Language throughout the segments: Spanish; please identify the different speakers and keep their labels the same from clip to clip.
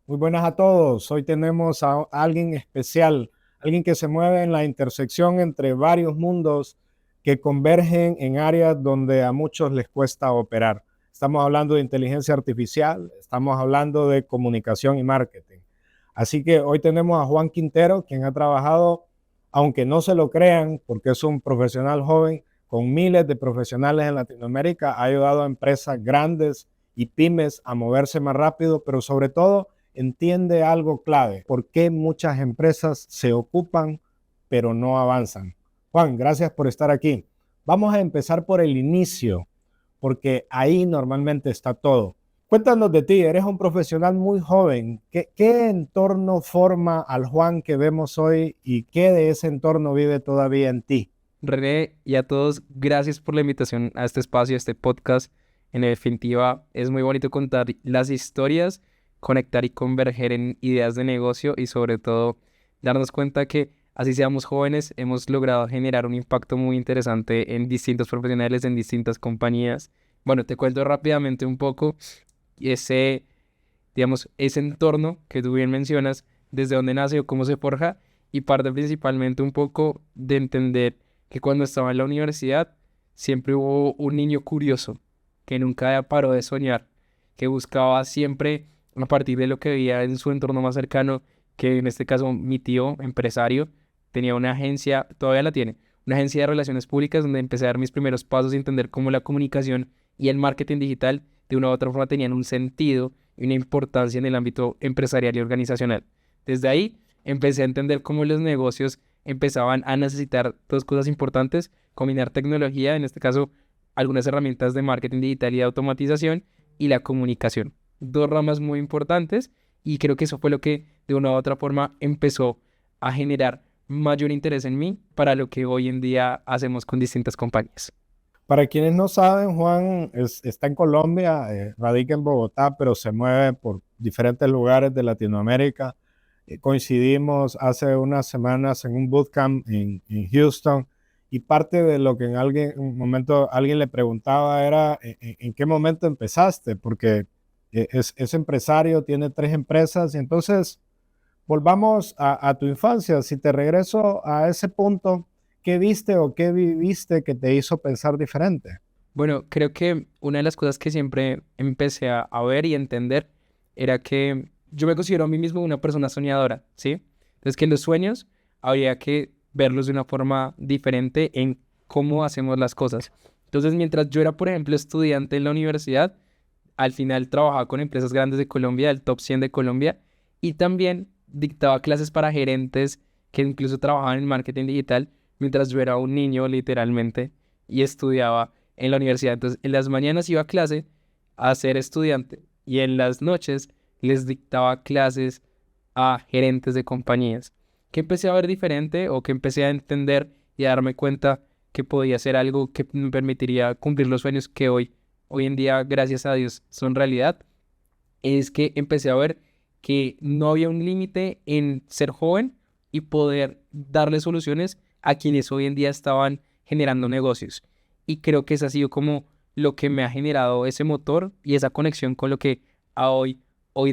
Speaker 1: Muy buenas a todos. Hoy tenemos a alguien especial, alguien que se mueve en la intersección entre varios mundos que convergen en áreas donde a muchos les cuesta operar. Estamos hablando de inteligencia artificial, estamos hablando de comunicación y marketing. Así que hoy tenemos a Juan Quintero, quien ha trabajado, aunque no se lo crean, porque es un profesional joven, con miles de profesionales en Latinoamérica, ha ayudado a empresas grandes y pymes a moverse más rápido, pero sobre todo entiende algo clave: por qué muchas empresas se ocupan pero no avanzan. Juan, gracias por estar aquí. Vamos a empezar por el inicio, porque ahí normalmente está todo. Cuéntanos de ti, eres un profesional muy joven. ¿Qué entorno forma al Juan que vemos hoy y qué de ese entorno vive todavía en ti?
Speaker 2: René, y a todos, gracias por la invitación a este espacio, a este podcast. En definitiva, es muy bonito contar las historias, conectar y converger en ideas de negocio y sobre todo darnos cuenta que así seamos jóvenes, hemos logrado generar un impacto muy interesante en distintos profesionales, en distintas compañías. Bueno, te cuento rápidamente un poco ese, digamos, ese entorno que tú bien mencionas, desde dónde nace o cómo se forja, y parte principalmente un poco de entender que cuando estaba en la universidad siempre hubo un niño curioso que nunca paró de soñar, que buscaba siempre, a partir de lo que veía en su entorno más cercano, que en este caso mi tío, empresario, tenía una agencia, todavía la tiene, una agencia de relaciones públicas donde empecé a dar mis primeros pasos y entender cómo la comunicación y el marketing digital de una u otra forma tenían un sentido y una importancia en el ámbito empresarial y organizacional. Desde ahí empecé a entender cómo los negocios empezaban a necesitar dos cosas importantes: combinar tecnología, en este caso algunas herramientas de marketing digital y de automatización, y la comunicación. Dos ramas muy importantes, y creo que eso fue lo que de una u otra forma empezó a generar mayor interés en mí para lo que hoy en día hacemos con distintas compañías.
Speaker 1: Para quienes no saben, Juan está en Colombia, radica en Bogotá, pero se mueve por diferentes lugares de Latinoamérica. Coincidimos hace unas semanas en un bootcamp en Houston, y parte de lo que un momento alguien le preguntaba era ¿en qué momento empezaste? Porque es empresario, tiene 3 empresas, y entonces volvamos a tu infancia. Si te regreso a ese punto, ¿qué viste o qué viviste que te hizo pensar diferente?
Speaker 2: Bueno, creo que una de las cosas que siempre empecé a ver y entender era que yo me considero a mí mismo una persona soñadora, ¿sí? Entonces, que los sueños habría que verlos de una forma diferente en cómo hacemos las cosas. Entonces, mientras yo era, por ejemplo, estudiante en la universidad, al final trabajaba con empresas grandes de Colombia, del top 100 de Colombia, y también dictaba clases para gerentes que incluso trabajaban en marketing digital, mientras yo era un niño, literalmente, y estudiaba en la universidad. Entonces, en las mañanas iba a clase a ser estudiante y en las noches les dictaba clases a gerentes de compañías. Que empecé a ver diferente, o que empecé a entender y a darme cuenta que podía ser algo que me permitiría cumplir los sueños que hoy en día, gracias a Dios, son realidad. Es que empecé a ver que no había un límite en ser joven y poder darle soluciones a quienes hoy en día estaban generando negocios. Y creo que eso ha sido como lo que me ha generado ese motor y esa conexión con lo que a hoy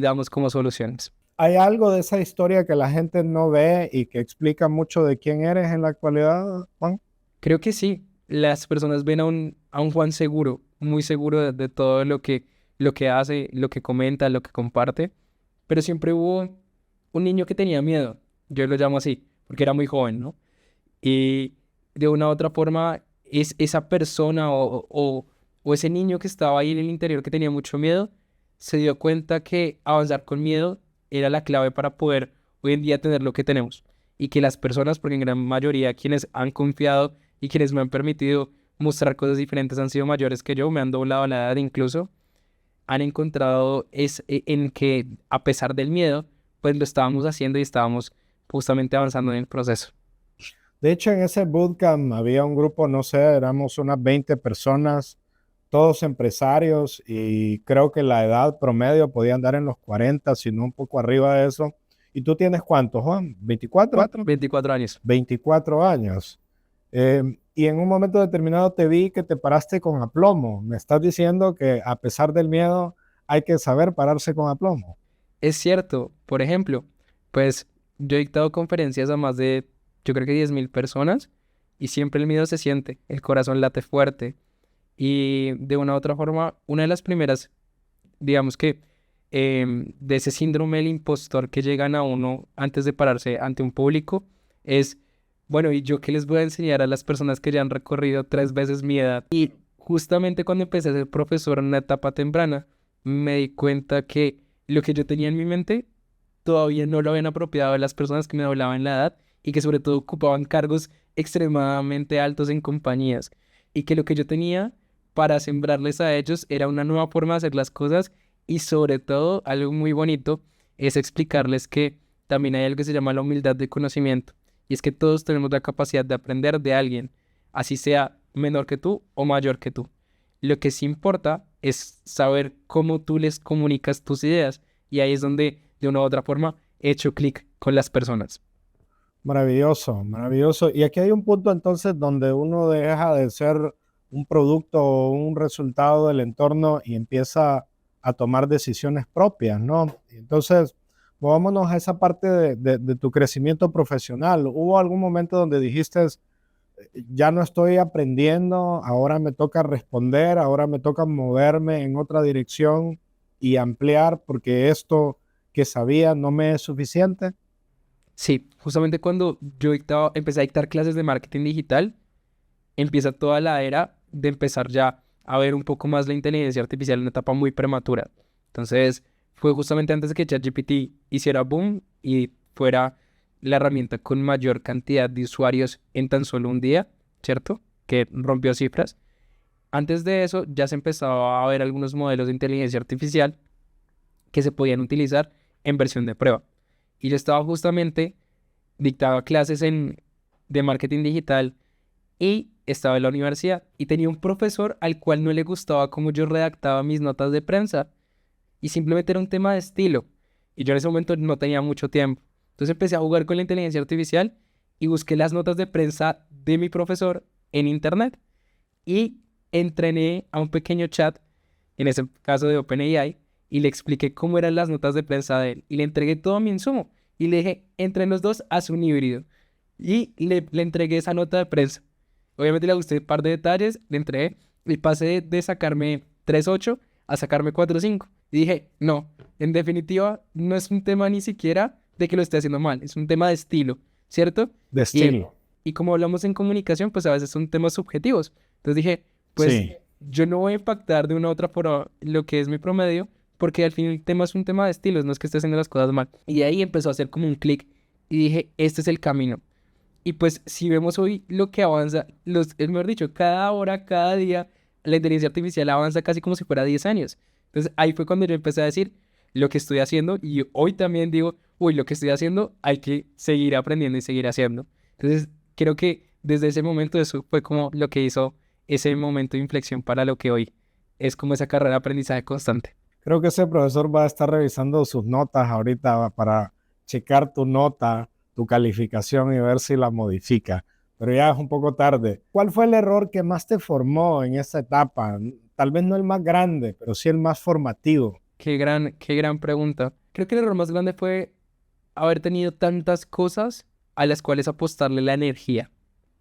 Speaker 2: damos como soluciones.
Speaker 1: ¿Hay algo de esa historia que la gente no ve y que explica mucho de quién eres en la actualidad, Juan?
Speaker 2: Creo que sí, las personas ven a un Juan seguro, muy seguro de todo lo que hace, lo que comenta, lo que comparte, pero siempre hubo un niño que tenía miedo, yo lo llamo así, porque era muy joven, ¿no? Y de una u otra forma, es esa persona o ese niño que estaba ahí en el interior que tenía mucho miedo, se dio cuenta que avanzar con miedo era la clave para poder hoy en día tener lo que tenemos. Y que las personas, porque en gran mayoría quienes han confiado y quienes me han permitido mostrar cosas diferentes han sido mayores que yo, me han doblado la edad incluso, han encontrado en que a pesar del miedo, pues lo estábamos haciendo y estábamos justamente avanzando en el proceso.
Speaker 1: De hecho, en ese bootcamp había un grupo, no sé, éramos unas 20 personas, todos empresarios, y creo que la edad promedio podía andar en los 40, si no un poco arriba de eso. ¿Y tú tienes cuántos, Juan? ¿24?
Speaker 2: 24 años.
Speaker 1: 24 años. Y en un momento determinado te vi que te paraste con aplomo. Me estás diciendo que a pesar del miedo hay que saber pararse con aplomo.
Speaker 2: es cierto. Por ejemplo, pues yo he dictado conferencias a más de, yo creo que 10.000 personas y siempre el miedo se siente, el corazón late fuerte y de una u otra forma, una de las primeras, digamos que, de ese síndrome del impostor que llegan a uno antes de pararse ante un público es, bueno, ¿y yo qué les voy a enseñar a las personas que ya han recorrido 3 veces mi edad? Y justamente cuando empecé a ser profesor en una etapa temprana, me di cuenta que lo que yo tenía en mi mente todavía no lo habían apropiado de las personas que me doblaban la edad y que sobre todo ocupaban cargos extremadamente altos en compañías y que lo que yo tenía para sembrarles a ellos era una nueva forma de hacer las cosas y sobre todo algo muy bonito es explicarles que también hay algo que se llama la humildad de conocimiento y es que todos tenemos la capacidad de aprender de alguien, así sea menor que tú o mayor que tú. Lo que sí importa es saber cómo tú les comunicas tus ideas y ahí es donde de una u otra forma he hecho clic con las personas.
Speaker 1: Maravilloso, maravilloso. Y aquí hay un punto entonces donde uno deja de ser un producto o un resultado del entorno y empieza a tomar decisiones propias, ¿no? Entonces, movámonos a esa parte de tu crecimiento profesional. ¿Hubo algún momento donde dijiste, ya no estoy aprendiendo, ahora me toca responder, ahora me toca moverme en otra dirección y ampliar porque esto que sabía no me es suficiente?
Speaker 2: Sí, justamente cuando yo empecé a dictar clases de marketing digital, empieza toda la era de empezar ya a ver un poco más la inteligencia artificial en una etapa muy prematura. Entonces, fue justamente antes de que ChatGPT hiciera boom y fuera la herramienta con mayor cantidad de usuarios en tan solo un día, ¿cierto? Que rompió cifras. Antes de eso, ya se empezaba a ver algunos modelos de inteligencia artificial que se podían utilizar en versión de prueba. Y yo estaba justamente dictaba clases de marketing digital y estaba en la universidad y tenía un profesor al cual no le gustaba cómo yo redactaba mis notas de prensa y simplemente era un tema de estilo y yo en ese momento no tenía mucho tiempo. Entonces empecé a jugar con la inteligencia artificial y busqué las notas de prensa de mi profesor en internet y entrené a un pequeño chat, en ese caso de OpenAI, y le expliqué cómo eran las notas de prensa de él y le entregué todo mi insumo y le dije, entre los dos haz un híbrido y le entregué esa nota de prensa. Obviamente le gusté un par de detalles, le entregué y pasé de sacarme 3.8 a sacarme 4.5. Y dije, no, en definitiva, no es un tema ni siquiera de que lo esté haciendo mal, es un tema de estilo, ¿cierto?
Speaker 1: De
Speaker 2: Y,
Speaker 1: estilo.
Speaker 2: y como hablamos en comunicación, pues a veces son temas subjetivos. Entonces dije, pues
Speaker 1: Sí.
Speaker 2: yo no voy a impactar de una u otra forma lo que es mi promedio, porque al fin el tema es un tema de estilos, no es que esté haciendo las cosas mal. Y de ahí empezó a hacer como un clic y dije, este es el camino. Y pues si vemos hoy lo que avanza, es mejor dicho, cada hora, cada día, la inteligencia artificial avanza casi como si fuera 10 años. Entonces ahí fue cuando yo empecé a decir lo que estoy haciendo y hoy también digo, uy, lo que estoy haciendo hay que seguir aprendiendo y seguir haciendo. Entonces creo que desde ese momento eso fue como lo que hizo ese momento de inflexión para lo que hoy es como esa carrera de aprendizaje constante.
Speaker 1: Creo que ese profesor va a estar revisando sus notas ahorita para checar tu nota, tu calificación y ver si la modifica. Pero ya es un poco tarde. ¿Cuál fue el error que más te formó en esa etapa? Tal vez no el más grande, pero sí el más formativo.
Speaker 2: Qué gran pregunta. Creo que el error más grande fue haber tenido tantas cosas a las cuales apostarle la energía.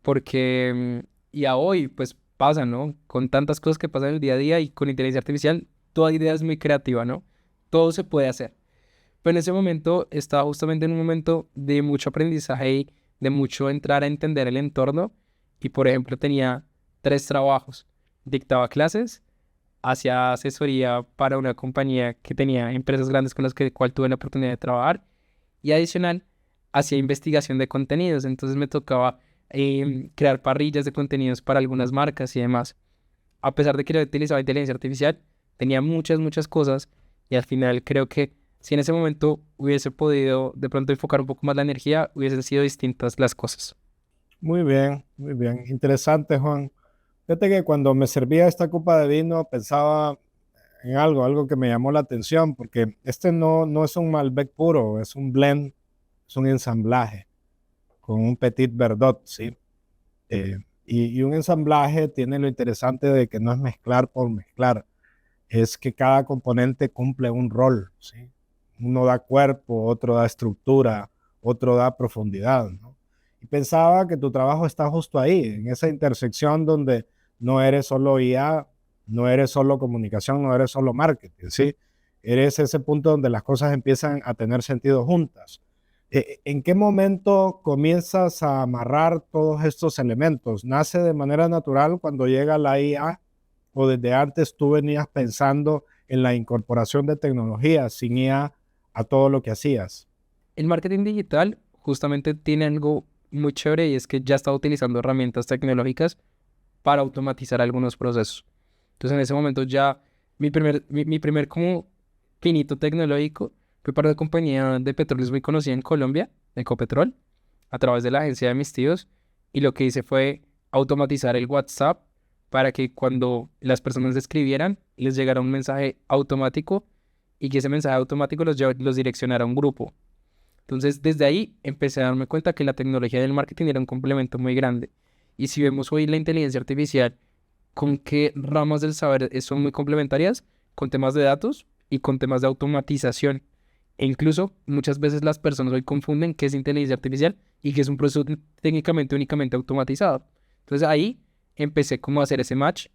Speaker 2: Porque, y a hoy, pues pasa, ¿no? Con tantas cosas que pasan en el día a día y con inteligencia artificial, toda idea es muy creativa, ¿no? Todo se puede hacer. Pero en ese momento estaba justamente en un momento de mucho aprendizaje y de mucho entrar a entender el entorno. Y, por ejemplo, tenía 3 trabajos. Dictaba clases, hacía asesoría para una compañía que tenía empresas grandes con las que cual tuve la oportunidad de trabajar y adicional hacía investigación de contenidos, entonces me tocaba crear parrillas de contenidos para algunas marcas y demás. A pesar de que yo utilizaba inteligencia artificial, tenía muchas cosas y al final creo que si en ese momento hubiese podido de pronto enfocar un poco más la energía, hubiesen sido distintas las cosas.
Speaker 1: Muy bien, muy bien. Interesante, Juan. Fíjate que cuando me servía esta copa de vino pensaba en algo que me llamó la atención, porque este no es un Malbec puro, es un blend, es un ensamblaje con un Petit Verdot, ¿sí? Y un ensamblaje tiene lo interesante de que no es mezclar por mezclar, es que cada componente cumple un rol, ¿sí? Uno da cuerpo, otro da estructura, otro da profundidad, ¿no? Y pensaba que tu trabajo está justo ahí, en esa intersección donde no eres solo IA, no eres solo comunicación, no eres solo marketing, ¿sí? Eres ese punto donde las cosas empiezan a tener sentido juntas. ¿En qué momento comienzas a amarrar todos estos elementos? ¿Nace de manera natural cuando llega la IA o desde antes tú venías pensando en la incorporación de tecnología sin IA a todo lo que hacías?
Speaker 2: El marketing digital justamente tiene algo muy chévere y es que ya está utilizando herramientas tecnológicas para automatizar algunos procesos. Entonces en ese momento ya mi primer como finito tecnológico fue para una compañía de petróleos muy conocida en Colombia, Ecopetrol, a través de la agencia de mis tíos, y lo que hice fue automatizar el WhatsApp para que cuando las personas escribieran les llegara un mensaje automático y que ese mensaje automático los direccionara a un grupo. Entonces, desde ahí empecé a darme cuenta que la tecnología del marketing era un complemento muy grande. Y si vemos hoy la inteligencia artificial, ¿con qué ramas del saber son muy complementarias? Con temas de datos y con temas de automatización. E incluso muchas veces las personas hoy confunden qué es inteligencia artificial y qué es un proceso técnicamente únicamente automatizado. Entonces ahí empecé como a hacer ese match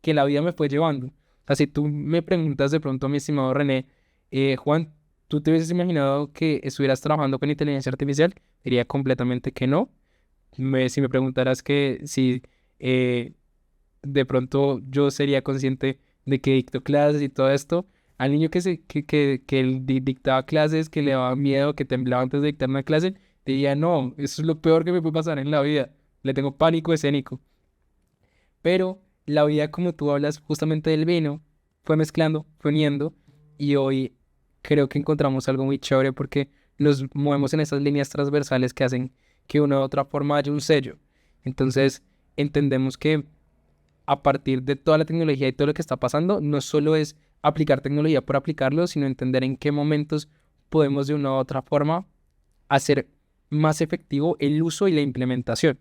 Speaker 2: que la vida me fue llevando. O sea, si tú me preguntas de pronto, mi estimado René, Juan, ¿tú te hubieses imaginado que estuvieras trabajando con inteligencia artificial? Diría completamente que no. Si me preguntaras que si eh, de pronto yo sería consciente de que dicto clases y todo esto, al niño que él dictaba clases, que le daba miedo, que temblaba antes de dictar una clase, diría, no, eso es lo peor que me puede pasar en la vida. Le tengo pánico escénico. Pero la vida, como tú hablas justamente del vino, fue mezclando, fue uniendo, y hoy creo que encontramos algo muy chévere porque nos movemos en esas líneas transversales que hacen que una u otra forma haya un sello. Entonces, entendemos que a partir de toda la tecnología y todo lo que está pasando, no solo es aplicar tecnología por aplicarlo, sino entender en qué momentos podemos de una u otra forma hacer más efectivo el uso y la implementación.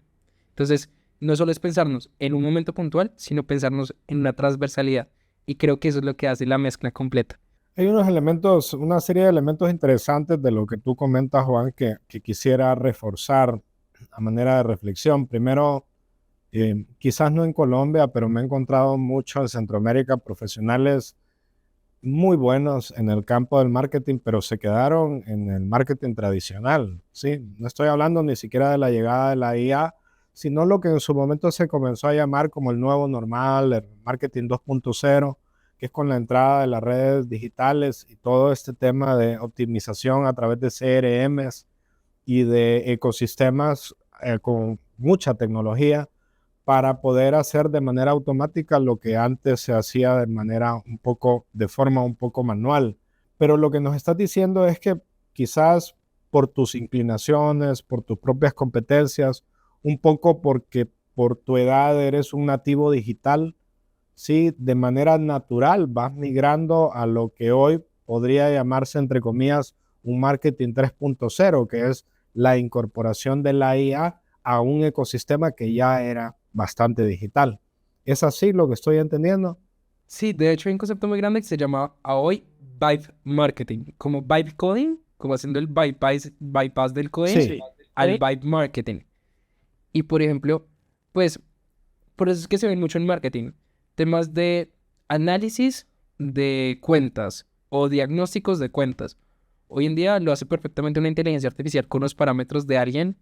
Speaker 2: Entonces, no solo es pensarnos en un momento puntual, sino pensarnos en una transversalidad. Y creo que eso es lo que hace la mezcla completa.
Speaker 1: Hay unos elementos, una serie de elementos interesantes de lo que tú comentas, Juan, que quisiera reforzar a manera de reflexión. Primero, quizás no en Colombia, pero me he encontrado mucho en Centroamérica profesionales muy buenos en el campo del marketing, pero se quedaron en el marketing tradicional, ¿sí? No estoy hablando ni siquiera de la llegada de la IA, sino lo que en su momento se comenzó a llamar como el nuevo normal, el marketing 2.0, que es con la entrada de las redes digitales y todo este tema de optimización a través de CRMs y de ecosistemas con mucha tecnología para poder hacer de manera automática lo que antes se hacía de manera un poco, de forma un poco manual. Pero lo que nos estás diciendo es que quizás por tus inclinaciones, por tus propias competencias, un poco porque por tu edad eres un nativo digital, sí, de manera natural vas migrando a lo que hoy podría llamarse, entre comillas, un marketing 3.0, que es la incorporación de la IA a un ecosistema que ya era bastante digital. ¿Es así lo que estoy entendiendo?
Speaker 2: Sí, de hecho hay un concepto muy grande que se llama a hoy Vibe Marketing, como Vibe Coding, como haciendo el bypass del coding
Speaker 1: Sí,
Speaker 2: al Vibe Marketing. Y por ejemplo, pues por eso es que se ven mucho en marketing, temas de análisis de cuentas o diagnósticos de cuentas. Hoy en día lo hace perfectamente una inteligencia artificial con los parámetros de alguien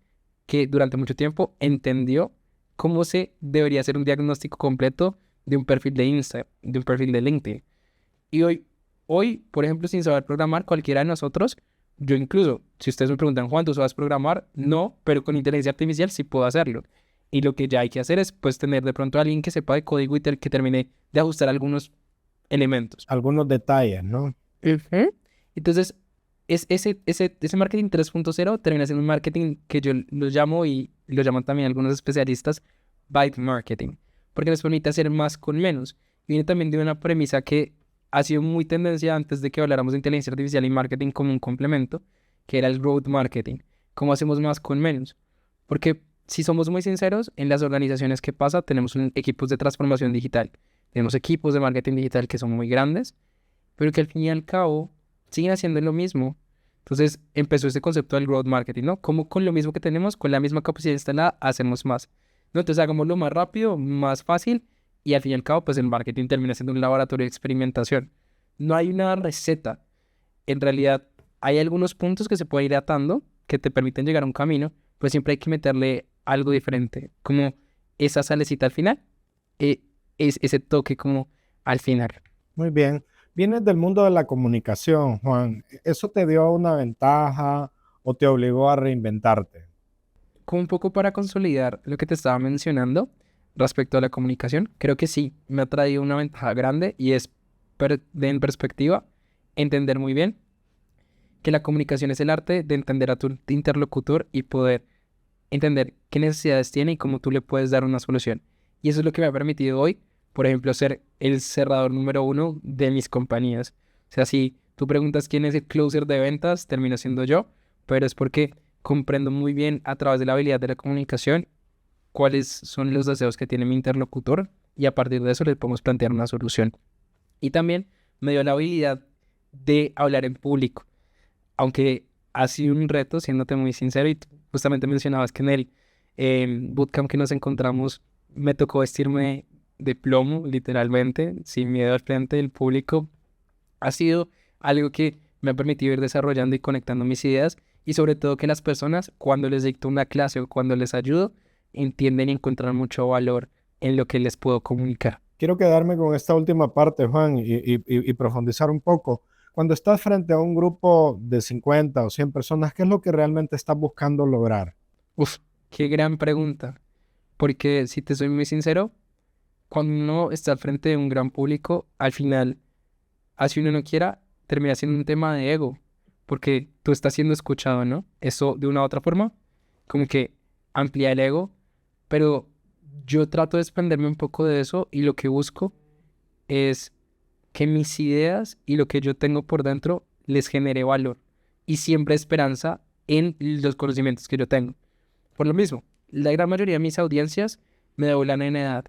Speaker 2: que durante mucho tiempo entendió cómo se debería hacer un diagnóstico completo de un perfil de Insta, de un perfil de LinkedIn. Y hoy, por ejemplo, sin saber programar, cualquiera de nosotros, yo incluso, si ustedes me preguntan, Juan, ¿tú sabes programar? No, pero con inteligencia artificial sí puedo hacerlo. Y lo que ya hay que hacer es, pues, tener de pronto a alguien que sepa de código y que termine de ajustar algunos elementos.
Speaker 1: algunos detalles, ¿no?
Speaker 2: Ujú. Entonces, ese marketing 3.0 termina siendo un marketing que yo lo llamo y lo llaman también algunos especialistas Vibe Marketing, porque nos permite hacer más con menos. Viene también de una premisa que ha sido muy tendencia antes de que habláramos de inteligencia artificial y marketing como un complemento, que era el growth marketing. ¿Cómo hacemos más con menos? Porque si somos muy sinceros, en las organizaciones que pasa, tenemos equipos de transformación digital, tenemos equipos de marketing digital que son muy grandes, pero que al fin y al cabo siguen haciendo lo mismo. Entonces empezó este concepto del growth marketing, ¿no? Como con lo mismo que tenemos, con la misma capacidad instalada, hacemos más, ¿no? Entonces hagámoslo más rápido, más fácil y al fin y al cabo, pues el marketing termina siendo un laboratorio de experimentación. No hay una receta. En realidad, hay algunos puntos que se pueden ir atando que te permiten llegar a un camino, pero siempre hay que meterle algo diferente, como esa salecita al final, es ese toque como al final.
Speaker 1: Muy bien. Vienes del mundo de la comunicación, Juan. ¿Eso te dio una ventaja o te obligó a reinventarte?
Speaker 2: Como un poco para consolidar lo que te estaba mencionando respecto a la comunicación, creo que sí, me ha traído una ventaja grande y es, en perspectiva, entender muy bien que la comunicación es el arte de entender a tu interlocutor y poder entender qué necesidades tiene y cómo tú le puedes dar una solución. Y eso es lo que me ha permitido hoy, por ejemplo, ser el cerrador número uno de mis compañías. O sea, si tú preguntas quién es el closer de ventas, termino siendo yo, pero es porque comprendo muy bien a través de la habilidad de la comunicación cuáles son los deseos que tiene mi interlocutor y a partir de eso le podemos plantear una solución. Y también me dio la habilidad de hablar en público, aunque ha sido un reto, siéndote muy sincero, y tú justamente mencionabas que en el bootcamp que nos encontramos me tocó vestirme de plomo, literalmente, sin miedo al frente del público. Ha sido algo que me ha permitido ir desarrollando y conectando mis ideas y sobre todo que las personas, cuando les dicto una clase o cuando les ayudo, entienden y encuentran mucho valor en lo que les puedo comunicar.
Speaker 1: Quiero quedarme con esta última parte, Juan, y profundizar un poco. Cuando estás frente a un grupo de 50 o 100 personas, ¿qué es lo que realmente estás buscando lograr?
Speaker 2: Uf, qué gran pregunta. Porque si te soy muy sincero, cuando uno está al frente de un gran público, al final, así uno no quiera, termina siendo un tema de ego, porque tú estás siendo escuchado, ¿no? Eso de una u otra forma, como que amplía el ego, pero yo trato de desprenderme un poco de eso y lo que busco es que mis ideas y lo que yo tengo por dentro les genere valor y siempre esperanza en los conocimientos que yo tengo. Por lo mismo, la gran mayoría de mis audiencias me doblan en edad.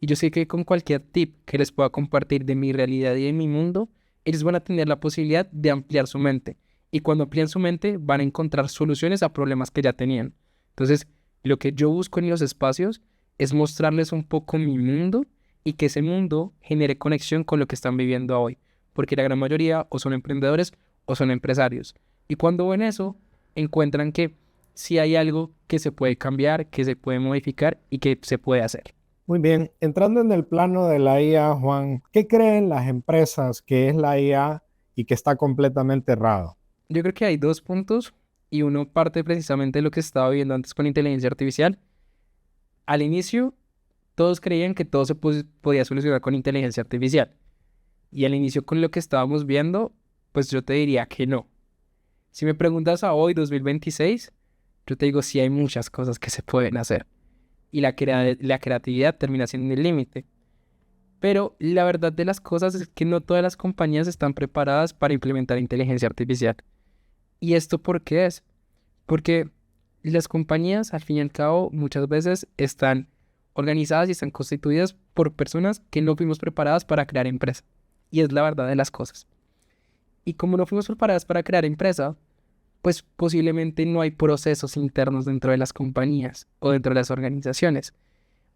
Speaker 2: Y yo sé que con cualquier tip que les pueda compartir de mi realidad y de mi mundo, ellos van a tener la posibilidad de ampliar su mente. Y cuando amplían su mente, van a encontrar soluciones a problemas que ya tenían. Entonces, lo que yo busco en los espacios es mostrarles un poco mi mundo y que ese mundo genere conexión con lo que están viviendo hoy. Porque la gran mayoría o son emprendedores o son empresarios. Y cuando ven eso, encuentran que si hay algo que se puede cambiar, que se puede modificar y que se puede hacer.
Speaker 1: Muy bien, entrando en el plano de la IA, Juan, ¿qué creen las empresas que es la IA y que está completamente errado?
Speaker 2: Yo creo que hay dos puntos y uno parte precisamente de lo que estaba viendo antes con inteligencia artificial. Al inicio, todos creían que todo se podía solucionar con inteligencia artificial. Y al inicio con lo que estábamos viendo, pues yo te diría que no. Si me preguntas a hoy, 2026, yo te digo sí hay muchas cosas que se pueden hacer. Y la creatividad termina siendo el límite. Pero la verdad de las cosas es que no todas las compañías están preparadas para implementar inteligencia artificial. ¿Y esto por qué es? Porque las compañías, al fin y al cabo, muchas veces están organizadas y están constituidas por personas que no fuimos preparadas para crear empresa. Y es la verdad de las cosas. Y como no fuimos preparadas para crear empresa, pues posiblemente no hay procesos internos dentro de las compañías o dentro de las organizaciones.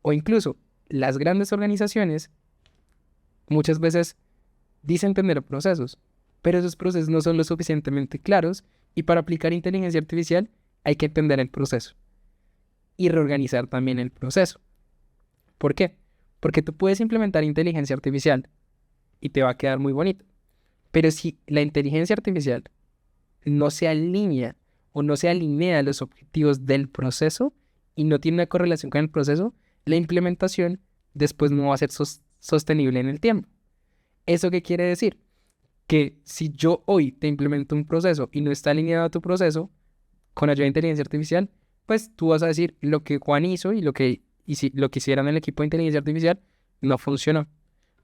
Speaker 2: O incluso las grandes organizaciones muchas veces dicen tener procesos, pero esos procesos no son lo suficientemente claros y para aplicar inteligencia artificial hay que entender el proceso y reorganizar también el proceso. ¿Por qué? Porque tú puedes implementar inteligencia artificial y te va a quedar muy bonito, pero si la inteligencia artificial no se alinea o no se alinea a los objetivos del proceso y no tiene una correlación con el proceso, la implementación después no va a ser sostenible en el tiempo. ¿Eso qué quiere decir? Que si yo hoy te implemento un proceso y no está alineado a tu proceso, con ayuda de inteligencia artificial, pues tú vas a decir lo que Juan hizo y lo que hicieron en el equipo de inteligencia artificial no funcionó.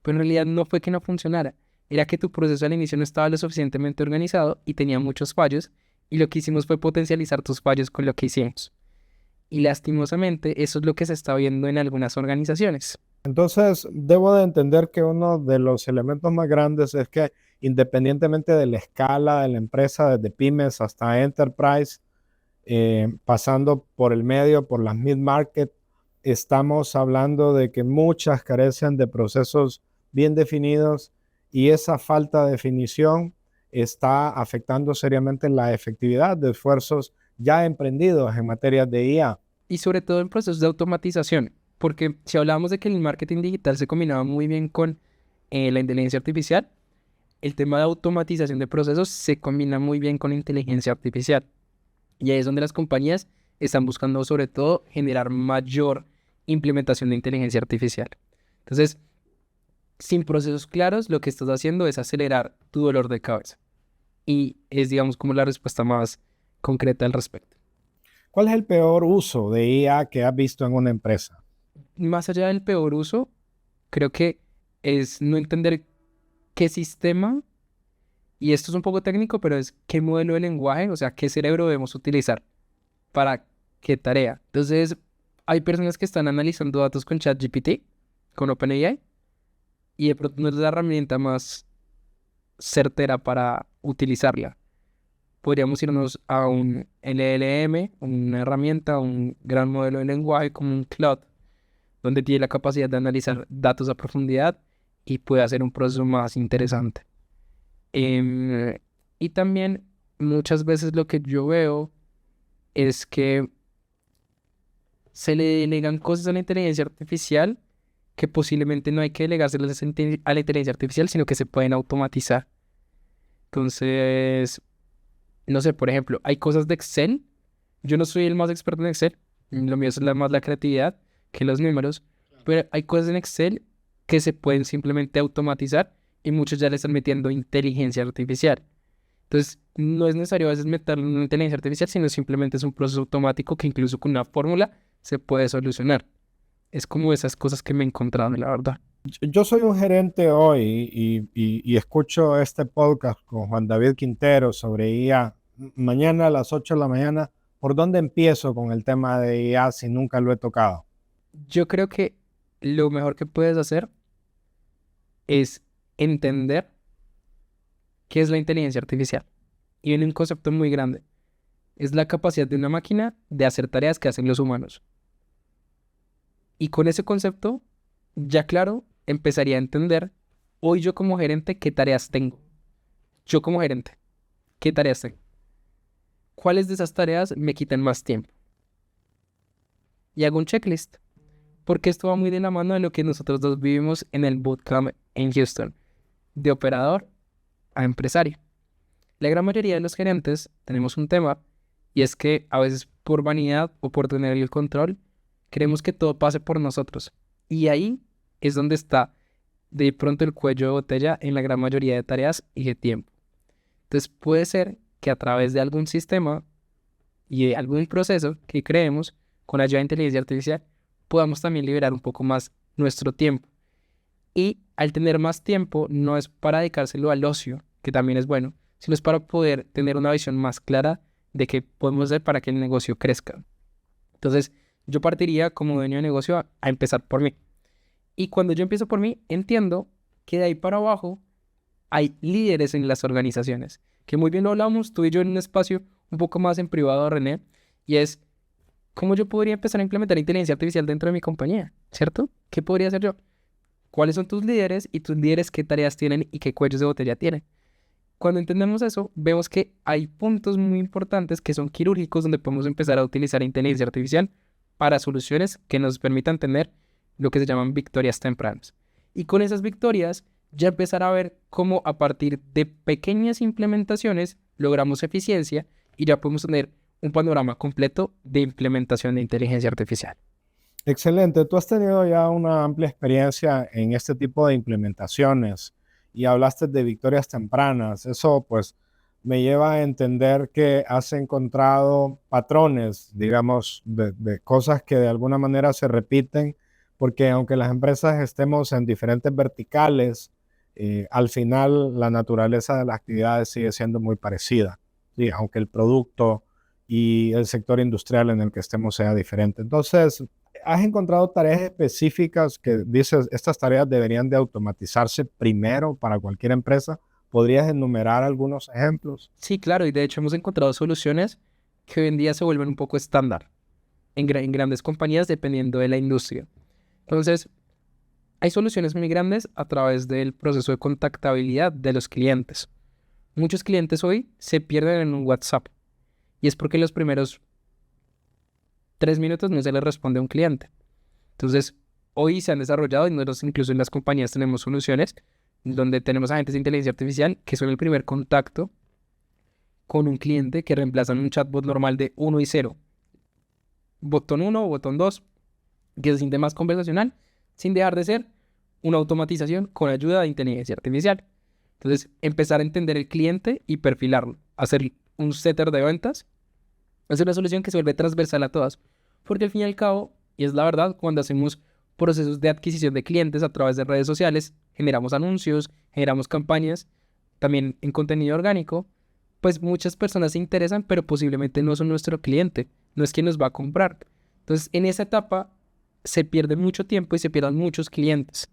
Speaker 2: Pero en realidad no fue que no funcionara, era que tu proceso al inicio no estaba lo suficientemente organizado y tenía muchos fallos, y lo que hicimos fue potencializar tus fallos con lo que hicimos. Y lastimosamente eso es lo que se está viendo en algunas organizaciones.
Speaker 1: Entonces, debo de entender que uno de los elementos más grandes es que independientemente de la escala de la empresa, desde pymes hasta enterprise, pasando por el medio, por las mid-market, estamos hablando de que muchas carecen de procesos bien definidos y esa falta de definición está afectando seriamente la efectividad de esfuerzos ya emprendidos en materia de IA.
Speaker 2: Y sobre todo en procesos de automatización, porque si hablábamos de que el marketing digital se combinaba muy bien con la inteligencia artificial, el tema de automatización de procesos se combina muy bien con inteligencia artificial. Y ahí es donde las compañías están buscando sobre todo generar mayor implementación de inteligencia artificial. Entonces, sin procesos claros, lo que estás haciendo es acelerar tu dolor de cabeza. Y es, digamos, como la respuesta más concreta al respecto.
Speaker 1: ¿Cuál es el peor uso de IA que has visto en una empresa?
Speaker 2: Más allá del peor uso, creo que es no entender qué sistema, y esto es un poco técnico, pero es qué modelo de lenguaje, o sea, qué cerebro debemos utilizar para qué tarea. Entonces, hay personas que están analizando datos con ChatGPT, con OpenAI, y de pronto no es la herramienta más certera para utilizarla. Podríamos irnos a un LLM, una herramienta, un gran modelo de lenguaje como un Claude, donde tiene la capacidad de analizar datos a profundidad y puede hacer un proceso más interesante. Y también muchas veces lo que yo veo es que se le delegan cosas a la inteligencia artificial que posiblemente no hay que delegárselas a la inteligencia artificial, sino que se pueden automatizar. Entonces, no sé, por ejemplo, hay cosas de Excel. Yo no soy el más experto en Excel. Lo mío es más la creatividad que los números. Pero hay cosas en Excel que se pueden simplemente automatizar y muchos ya le están metiendo inteligencia artificial. Entonces, no es necesario a veces meterle una inteligencia artificial, sino simplemente es un proceso automático que incluso con una fórmula se puede solucionar. Es como esas cosas que me he encontrado, la verdad.
Speaker 1: Yo soy un gerente hoy y escucho este podcast con Juan David Quintero sobre IA. Mañana a las 8 de la mañana, ¿por dónde empiezo con el tema de IA si nunca lo he tocado?
Speaker 2: Yo creo que lo mejor que puedes hacer es entender qué es la inteligencia artificial. Y viene un concepto muy grande. Es la capacidad de una máquina de hacer tareas que hacen los humanos. Y con ese concepto, ya claro, empezaría a entender hoy yo como gerente qué tareas tengo. Yo como gerente, ¿qué tareas tengo? ¿Cuáles de esas tareas me quitan más tiempo? Y hago un checklist. Porque esto va muy de la mano de lo que nosotros dos vivimos en el bootcamp en Houston. De operador a empresario. La gran mayoría de los gerentes tenemos un tema y es que a veces por vanidad o por tener el control queremos que todo pase por nosotros. Y ahí es donde está de pronto el cuello de botella en la gran mayoría de tareas y de tiempo. Entonces puede ser que a través de algún sistema y de algún proceso que creemos con ayuda de inteligencia artificial podamos también liberar un poco más nuestro tiempo. Y al tener más tiempo no es para dedicárselo al ocio, que también es bueno, sino es para poder tener una visión más clara de qué podemos hacer para que el negocio crezca. Entonces, yo partiría como dueño de negocio a empezar por mí. Y cuando yo empiezo por mí, entiendo que de ahí para abajo hay líderes en las organizaciones, que muy bien lo hablamos tú y yo en un espacio un poco más en privado, René, y es cómo yo podría empezar a implementar inteligencia artificial dentro de mi compañía, ¿cierto? ¿Qué podría hacer yo? ¿Cuáles son tus líderes y tus líderes qué tareas tienen y qué cuellos de botella tienen? Cuando entendemos eso, vemos que hay puntos muy importantes que son quirúrgicos donde podemos empezar a utilizar inteligencia artificial para soluciones que nos permitan tener lo que se llaman victorias tempranas. Y con esas victorias ya empezar a ver cómo a partir de pequeñas implementaciones logramos eficiencia y ya podemos tener un panorama completo de implementación de inteligencia artificial.
Speaker 1: Excelente. Tú has tenido ya una amplia experiencia en este tipo de implementaciones y hablaste de victorias tempranas. Eso pues me lleva a entender que has encontrado patrones, digamos, de cosas que de alguna manera se repiten, porque aunque las empresas estemos en diferentes verticales, al final la naturaleza de las actividades sigue siendo muy parecida, ¿sí? Aunque el producto y el sector industrial en el que estemos sea diferente. Entonces, ¿has encontrado tareas específicas que dices, estas tareas deberían de automatizarse primero para cualquier empresa ¿Podrías enumerar algunos ejemplos?
Speaker 2: Sí, claro, y de hecho hemos encontrado soluciones que hoy en día se vuelven un poco estándar en grandes compañías dependiendo de la industria. Entonces, hay soluciones muy grandes a través del proceso de contactabilidad de los clientes. Muchos clientes hoy se pierden en un WhatsApp y es porque los primeros 3 minutos no se les responde a un cliente. Entonces, hoy se han desarrollado y nosotros incluso en las compañías tenemos soluciones donde tenemos agentes de inteligencia artificial que son el primer contacto con un cliente que reemplazan un chatbot normal de 1 y 0. Botón 1 o botón 2, que se siente más conversacional, sin dejar de ser una automatización con ayuda de inteligencia artificial. Entonces, empezar a entender el cliente y perfilarlo, hacer un setter de ventas, es una solución que se vuelve transversal a todas, porque al fin y al cabo, y es la verdad, cuando hacemos procesos de adquisición de clientes a través de redes sociales, generamos anuncios, generamos campañas, también en contenido orgánico, pues muchas personas se interesan, pero posiblemente no son nuestro cliente, no es quien nos va a comprar. Entonces, en esa etapa se pierde mucho tiempo y se pierden muchos clientes,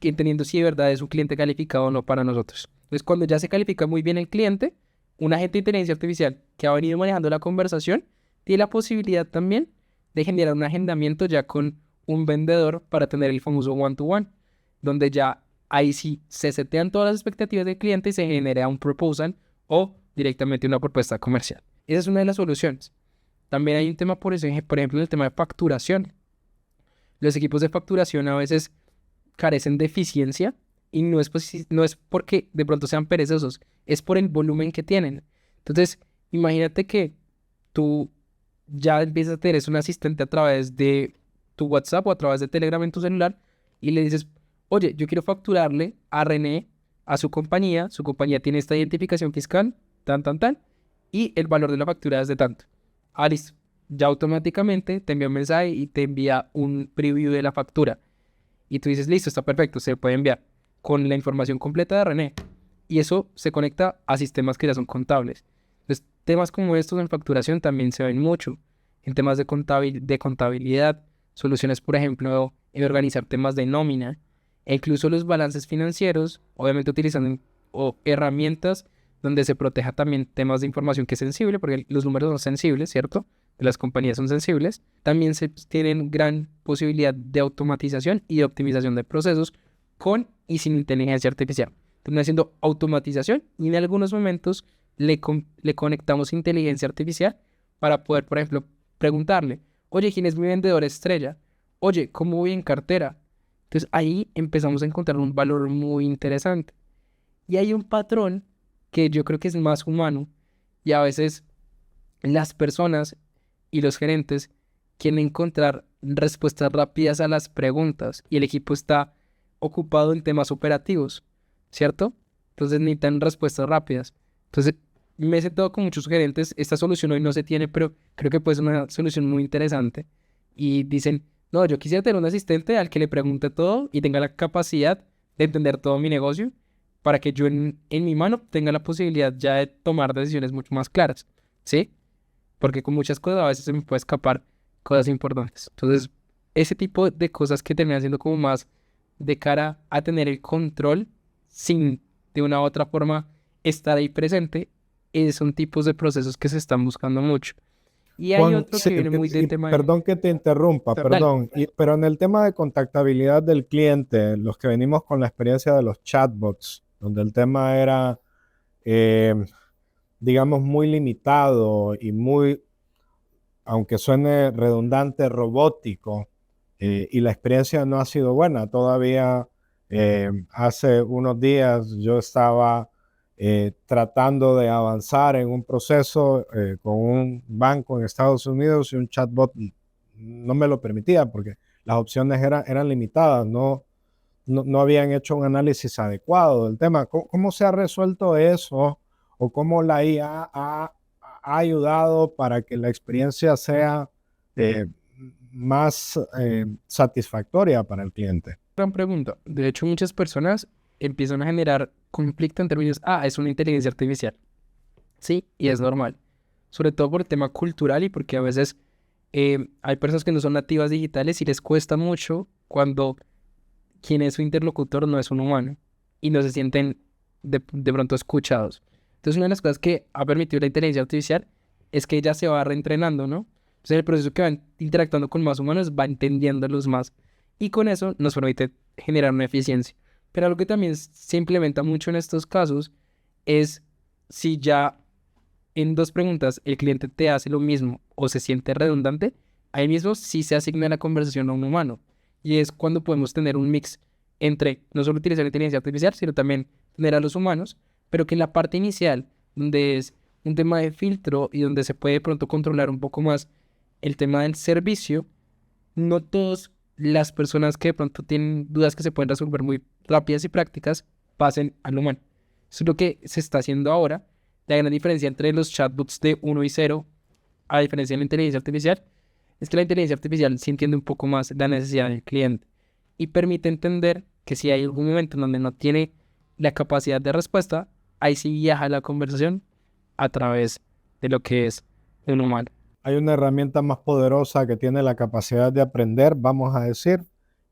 Speaker 2: entendiendo si de verdad es un cliente calificado o no para nosotros. Entonces, cuando ya se califica muy bien el cliente, un agente de inteligencia artificial que ha venido manejando la conversación tiene la posibilidad también de generar un agendamiento ya con un vendedor para tener el famoso one-to-one, donde ya ahí sí se setean todas las expectativas del cliente y se genera un proposal o directamente una propuesta comercial. Esa es una de las soluciones. También hay un tema, por ejemplo, el tema de facturación. Los equipos de facturación a veces carecen de eficiencia y no es porque de pronto sean perezosos, es por el volumen que tienen. Entonces, imagínate que tú ya empiezas a tener un asistente a través de tu WhatsApp o a través de Telegram en tu celular y le dices, oye, yo quiero facturarle a René, a su compañía tiene esta identificación fiscal, tan, y el valor de la factura es de tanto. Ah, listo. Ya automáticamente te envía un mensaje y te envía un preview de la factura. Y tú dices, listo, está perfecto, se puede enviar con la información completa de René. Y eso se conecta a sistemas que ya son contables. Entonces, temas como estos en facturación también se ven mucho. En temas de contabilidad, soluciones, por ejemplo, en organizar temas de nómina, e incluso los balances financieros, obviamente utilizando herramientas donde se proteja también temas de información que es sensible, porque los números son sensibles, ¿cierto? Las compañías son sensibles. También se tienen gran posibilidad de automatización y de optimización de procesos con y sin inteligencia artificial. Termina haciendo automatización y en algunos momentos le conectamos inteligencia artificial para poder, por ejemplo, preguntarle, oye, ¿quién es mi vendedor estrella? Oye, ¿cómo voy en cartera? Entonces ahí empezamos a encontrar un valor muy interesante. Y hay un patrón que yo creo que es más humano y a veces las personas y los gerentes quieren encontrar respuestas rápidas a las preguntas y el equipo está ocupado en temas operativos, ¿cierto? Entonces necesitan respuestas rápidas. Entonces me he sentado con muchos gerentes, esta solución hoy no se tiene, pero creo que puede ser una solución muy interesante. Y dicen, no, yo quisiera tener un asistente al que le pregunte todo y tenga la capacidad de entender todo mi negocio para que yo en mi mano tenga la posibilidad ya de tomar decisiones mucho más claras, ¿sí? Porque con muchas cosas a veces se me puede escapar cosas importantes. Entonces, ese tipo de cosas que terminan siendo como más de cara a tener el control sin de una u otra forma estar ahí presente, son tipos de procesos que se están buscando mucho. Y hay
Speaker 1: Juan,
Speaker 2: otro que viene muy del tema de...
Speaker 1: perdón que te interrumpa,
Speaker 2: Dale.
Speaker 1: perdón, pero en el tema de contactabilidad del cliente, los que venimos con la experiencia de los chatbots, donde el tema era, eh, digamos, muy limitado y muy, aunque suene redundante, robótico, y la experiencia no ha sido buena. Todavía hace unos días yo estaba tratando de avanzar en un proceso con un banco en Estados Unidos y un chatbot no me lo permitía porque las opciones eran limitadas, no habían hecho un análisis adecuado del tema. ¿Cómo se ha resuelto eso o cómo la IA ha ayudado para que la experiencia sea eh, más satisfactoria para el cliente?
Speaker 2: Gran pregunta. De hecho, muchas personas empiezan a generar conflicto en términos, es una inteligencia artificial. Sí, y es normal. Sobre todo por el tema cultural y porque a veces hay personas que no son nativas digitales y les cuesta mucho cuando quien es su interlocutor no es un humano y no se sienten de pronto escuchados. Entonces, una de las cosas que ha permitido la inteligencia artificial es que ella se va reentrenando, ¿no? Entonces, en el proceso que van interactuando con más humanos, va entendiéndolos más. Y con eso nos permite generar una eficiencia. Pero algo que también se implementa mucho en estos casos es si ya en 2 preguntas el cliente te hace lo mismo o se siente redundante, ahí mismo sí se asigna la conversación a un humano. Y es cuando podemos tener un mix entre no solo utilizar la inteligencia artificial, sino también tener a los humanos, pero que en la parte inicial, donde es un tema de filtro y donde se puede de pronto controlar un poco más el tema del servicio, no todas las personas que de pronto tienen dudas que se pueden resolver muy rápidas y prácticas pasen al humano. Eso es lo que se está haciendo ahora. La gran diferencia entre los chatbots de 1 y 0, a diferencia de la inteligencia artificial, es que la inteligencia artificial sí entiende un poco más la necesidad del cliente y permite entender que si hay algún momento en donde no tiene la capacidad de respuesta, ahí sí viaja la conversación a través de lo que es un humano.
Speaker 1: Hay una herramienta más poderosa que tiene la capacidad de aprender, vamos a decir,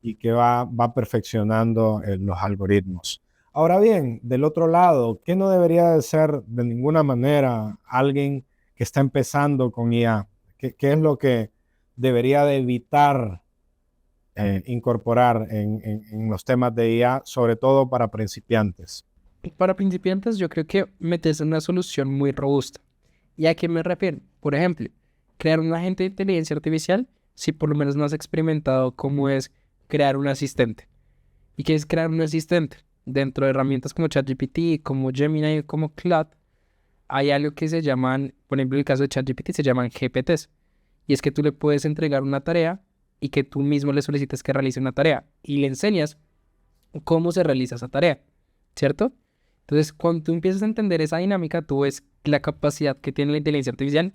Speaker 1: y que va perfeccionando los algoritmos. Ahora bien, del otro lado, ¿qué no debería de ser de ninguna manera alguien que está empezando con IA? ¿Qué es lo que debería de evitar incorporar en los temas de IA, sobre todo para principiantes?
Speaker 2: Para principiantes, yo creo que meterse en una solución muy robusta. ¿Y a qué me refiero? Por ejemplo, crear un agente de inteligencia artificial si por lo menos no has experimentado cómo es crear un asistente. ¿Y qué es crear un asistente? Dentro de herramientas como ChatGPT, como Gemini, como Claude, hay algo que se llaman, por ejemplo, en el caso de ChatGPT, se llaman GPTs. Y es que tú le puedes entregar una tarea y que tú mismo le solicites que realice una tarea y le enseñas cómo se realiza esa tarea, ¿cierto? Entonces, cuando tú empiezas a entender esa dinámica, tú ves la capacidad que tiene la inteligencia artificial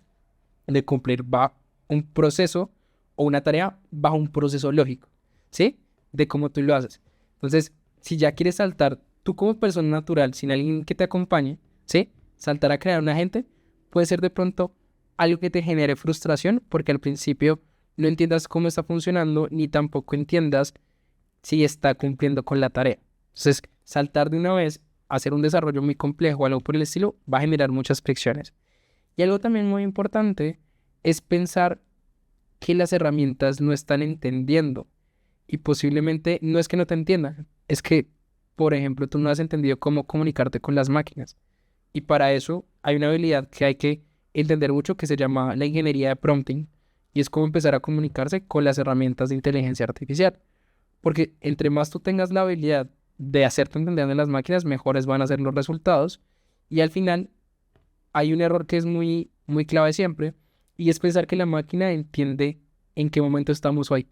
Speaker 2: de cumplir bajo un proceso o una tarea bajo un proceso lógico, ¿sí? De cómo tú lo haces. Entonces, si ya quieres saltar tú como persona natural, sin alguien que te acompañe, ¿sí? Saltar a crear un agente puede ser de pronto algo que te genere frustración porque al principio no entiendas cómo está funcionando ni tampoco entiendas si está cumpliendo con la tarea. Entonces, saltar de una vez a hacer un desarrollo muy complejo o algo por el estilo va a generar muchas fricciones. Y algo también muy importante es pensar que las herramientas no están entendiendo y posiblemente no es que no te entiendan, es que, por ejemplo, tú no has entendido cómo comunicarte con las máquinas. Y para eso hay una habilidad que hay que entender mucho que se llama la ingeniería de prompting y es cómo empezar a comunicarse con las herramientas de inteligencia artificial. Porque entre más tú tengas la habilidad de hacerte entender en las máquinas, mejores van a ser los resultados. Y al final hay un error que es muy, muy clave siempre, y es pensar que la máquina entiende en qué momento estamos hoy.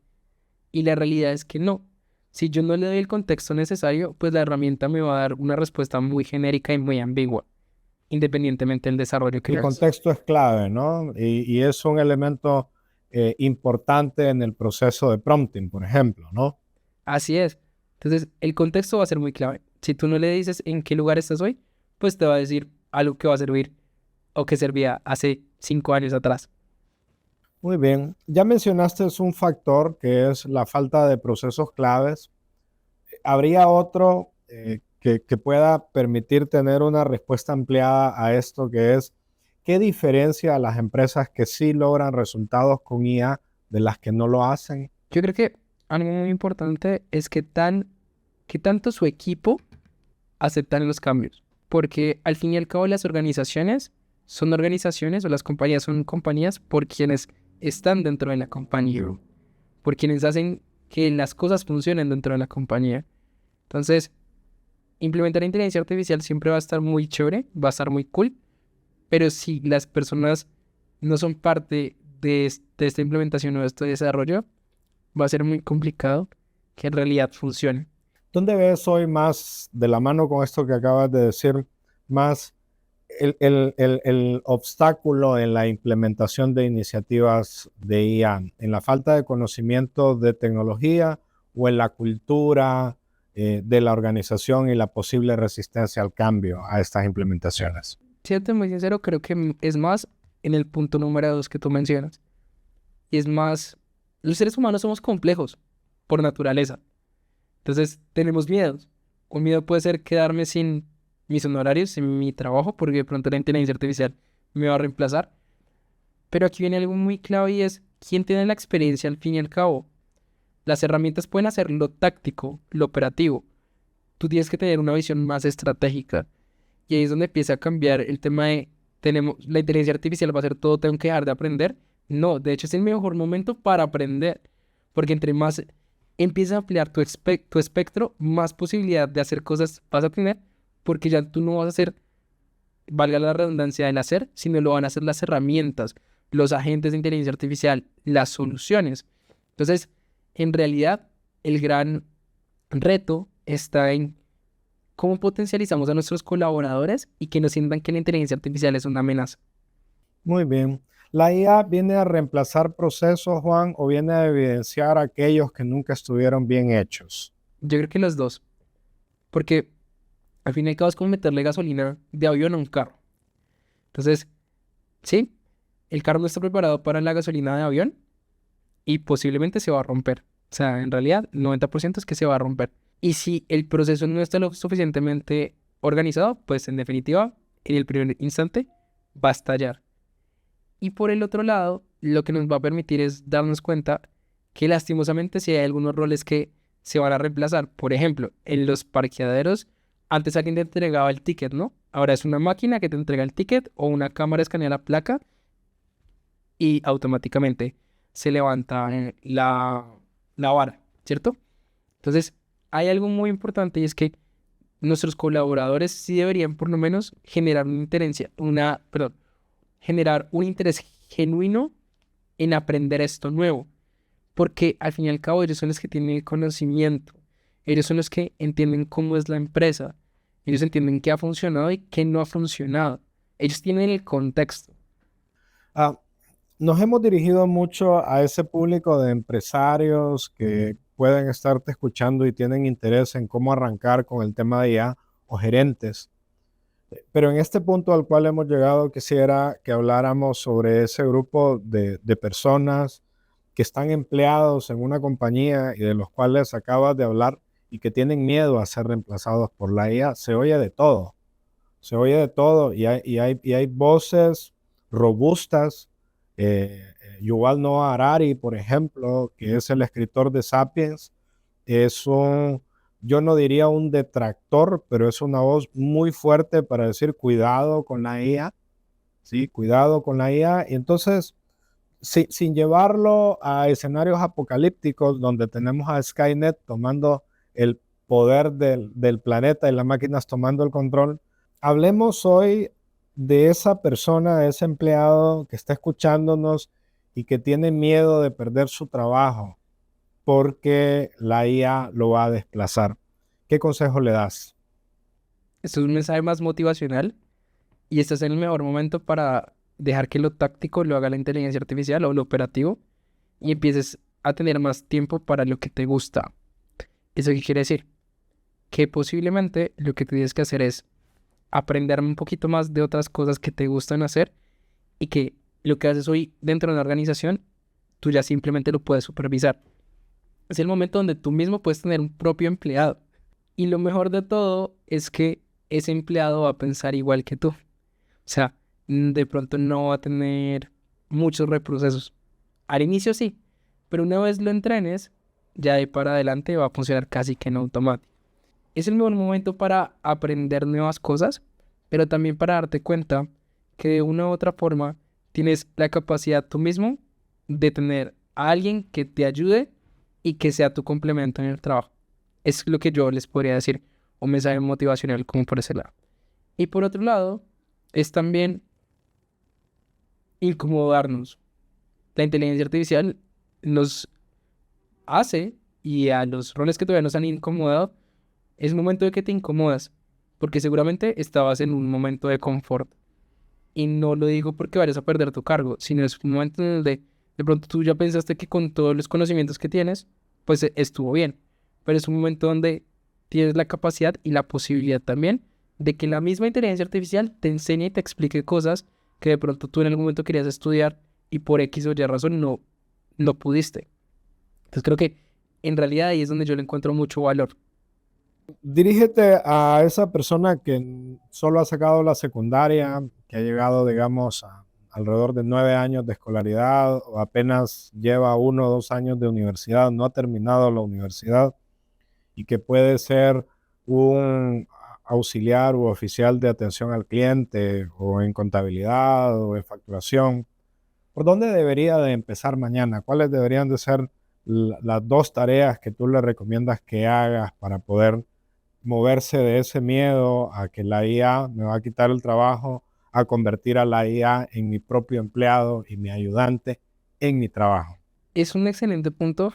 Speaker 2: Y la realidad es que no. Si yo no le doy el contexto necesario, pues la herramienta me va a dar una respuesta muy genérica y muy ambigua, independientemente del desarrollo que
Speaker 1: El
Speaker 2: hagas.
Speaker 1: contexto es clave, ¿no? Y es un elemento importante en el proceso de prompting, por ejemplo, ¿no?
Speaker 2: Así es. Entonces, el contexto va a ser muy clave. Si tú no le dices en qué lugar estás hoy, pues te va a decir algo que va a servir o que servía hace 5 años atrás.
Speaker 1: Muy bien. Ya mencionaste es un factor que es la falta de procesos claves. ¿Habría otro que pueda permitir tener una respuesta ampliada a esto, que es qué diferencia a las empresas que sí logran resultados con IA de las que no lo hacen?
Speaker 2: Yo creo que algo muy importante es que tanto su equipo aceptan los cambios. Porque al fin y al cabo las organizaciones son organizaciones o las compañías son compañías por quienes están dentro de la compañía, por quienes hacen que las cosas funcionen dentro de la compañía. Entonces, implementar inteligencia artificial siempre va a estar muy chévere, va a estar muy cool, pero si las personas no son parte de esta implementación o de este desarrollo, va a ser muy complicado que en realidad funcione.
Speaker 1: ¿Dónde ves hoy más de la mano con esto que acabas de decir, más el obstáculo en la implementación de iniciativas de IA? ¿En la falta de conocimiento de tecnología o en la cultura de la organización y la posible resistencia al cambio a estas implementaciones?
Speaker 2: Siendo muy sincero, creo que es más en el punto número 2 que tú mencionas. Y es más, los seres humanos somos complejos por naturaleza. Entonces tenemos miedos. Un miedo puede ser quedarme sin mis honorarios, en mi trabajo, porque de pronto la inteligencia artificial me va a reemplazar. Pero aquí viene algo muy clave y es, ¿quién tiene la experiencia al fin y al cabo? Las herramientas pueden hacer lo táctico, lo operativo. Tú tienes que tener una visión más estratégica. Y ahí es donde empieza a cambiar el tema de, la inteligencia artificial va a hacer todo, tengo que dejar de aprender. No, de hecho es el mejor momento para aprender. Porque entre más empiezas a ampliar tu espectro, más posibilidad de hacer cosas vas a tener, porque ya tú no vas a hacer, valga la redundancia del hacer, sino lo van a hacer las herramientas, los agentes de inteligencia artificial, las soluciones. Entonces, en realidad, el gran reto está en cómo potencializamos a nuestros colaboradores y que no sientan que la inteligencia artificial es una amenaza.
Speaker 1: Muy bien. ¿La IA viene a reemplazar procesos, Juan, o viene a evidenciar aquellos que nunca estuvieron bien hechos?
Speaker 2: Yo creo que los dos, porque al fin y al cabo es como meterle gasolina de avión a un carro. Entonces, sí, el carro no está preparado para la gasolina de avión y posiblemente se va a romper. O sea, en realidad, el 90% es que se va a romper. Y si el proceso no está lo suficientemente organizado, pues en definitiva, en el primer instante, va a estallar. Y por el otro lado, lo que nos va a permitir es darnos cuenta que lastimosamente si hay algunos roles que se van a reemplazar. Por ejemplo, en los parqueaderos, antes alguien te entregaba el ticket, ¿no? Ahora es una máquina que te entrega el ticket o una cámara escanea la placa y automáticamente se levanta la vara, ¿cierto? Entonces, hay algo muy importante y es que nuestros colaboradores sí deberían por lo menos generar generar un interés genuino en aprender esto nuevo, porque al fin y al cabo ellos son los que tienen el conocimiento, ellos son los que entienden cómo es la empresa, ellos entienden qué ha funcionado y qué no ha funcionado, ellos tienen el contexto.
Speaker 1: Ah, nos hemos dirigido mucho a ese público de empresarios que pueden estarte escuchando y tienen interés en cómo arrancar con el tema de IA o gerentes. Pero en este punto al cual hemos llegado, quisiera que habláramos sobre ese grupo de personas que están empleados en una compañía y de los cuales acabas de hablar y que tienen miedo a ser reemplazados por la IA. Se oye de todo y hay voces robustas. Yuval Noah Harari, por ejemplo, que es el escritor de Sapiens, es yo no diría un detractor, pero es una voz muy fuerte para decir cuidado con la IA, ¿sí? Cuidado con la IA. Y entonces, sin llevarlo a escenarios apocalípticos donde tenemos a Skynet tomando el poder del planeta y las máquinas tomando el control, hablemos hoy de esa persona, de ese empleado que está escuchándonos y que tiene miedo de perder su trabajo porque la IA lo va a desplazar. ¿Qué consejo le das?
Speaker 2: Esto es un mensaje más motivacional y este es el mejor momento para dejar que lo táctico lo haga la inteligencia artificial o lo operativo y empieces a tener más tiempo para lo que te gusta. ¿Eso qué quiere decir? Que posiblemente lo que tienes que hacer es aprender un poquito más de otras cosas que te gustan hacer y que lo que haces hoy dentro de una organización, tú ya simplemente lo puedes supervisar. Es el momento donde tú mismo puedes tener un propio empleado. Y lo mejor de todo es que ese empleado va a pensar igual que tú. O sea, de pronto no va a tener muchos reprocesos. Al inicio sí, pero una vez lo entrenes, ya de para adelante va a funcionar casi que en automático. Es el mejor momento para aprender nuevas cosas, pero también para darte cuenta que de una u otra forma tienes la capacidad tú mismo de tener a alguien que te ayude y que sea tu complemento en el trabajo. Es lo que yo les podría decir, un mensaje motivacional como por ese lado. Y por otro lado, es también incomodarnos. La inteligencia artificial nos hace, y a los roles que todavía nos han incomodado, es momento de que te incomodas, porque seguramente estabas en un momento de confort. Y no lo digo porque vayas a perder tu cargo, sino es un momento en el de pronto tú ya pensaste que con todos los conocimientos que tienes, pues estuvo bien. Pero es un momento donde tienes la capacidad y la posibilidad también de que la misma inteligencia artificial te enseñe y te explique cosas que de pronto tú en algún momento querías estudiar y por X o Y razón no pudiste. Entonces creo que en realidad ahí es donde yo le encuentro mucho valor.
Speaker 1: Dirígete a esa persona que solo ha sacado la secundaria, que ha llegado, digamos, a alrededor de 9 años de escolaridad o apenas lleva 1 o 2 años de universidad, no ha terminado la universidad y que puede ser un auxiliar u oficial de atención al cliente o en contabilidad o en facturación. ¿Por dónde debería de empezar mañana? ¿Cuáles deberían de ser las 2 tareas que tú le recomiendas que hagas para poder moverse de ese miedo a que la IA me va a quitar el trabajo, a convertir a la IA en mi propio empleado y mi ayudante en mi trabajo?
Speaker 2: Es un excelente punto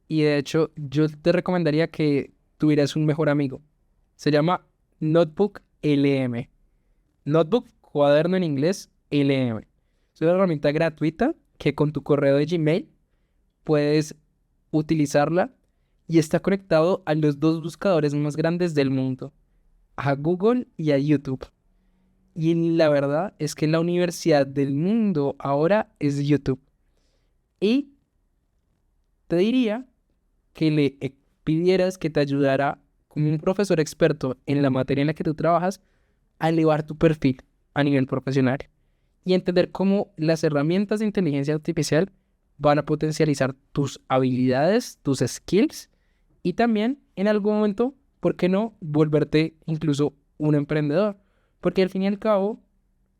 Speaker 2: y de hecho yo te recomendaría que tuvieras un mejor amigo. Se llama Notebook LM. Notebook, cuaderno en inglés, LM. Es una herramienta gratuita que con tu correo de Gmail puedes utilizarla y está conectado a los dos buscadores más grandes del mundo, a Google y a YouTube. Y la verdad es que la universidad del mundo ahora es YouTube. Y te diría que pidieras que te ayudara como un profesor experto en la materia en la que tú trabajas a elevar tu perfil a nivel profesional y entender cómo las herramientas de inteligencia artificial van a potencializar tus habilidades, tus skills y también en algún momento, ¿por qué no volverte incluso un emprendedor? Porque al fin y al cabo,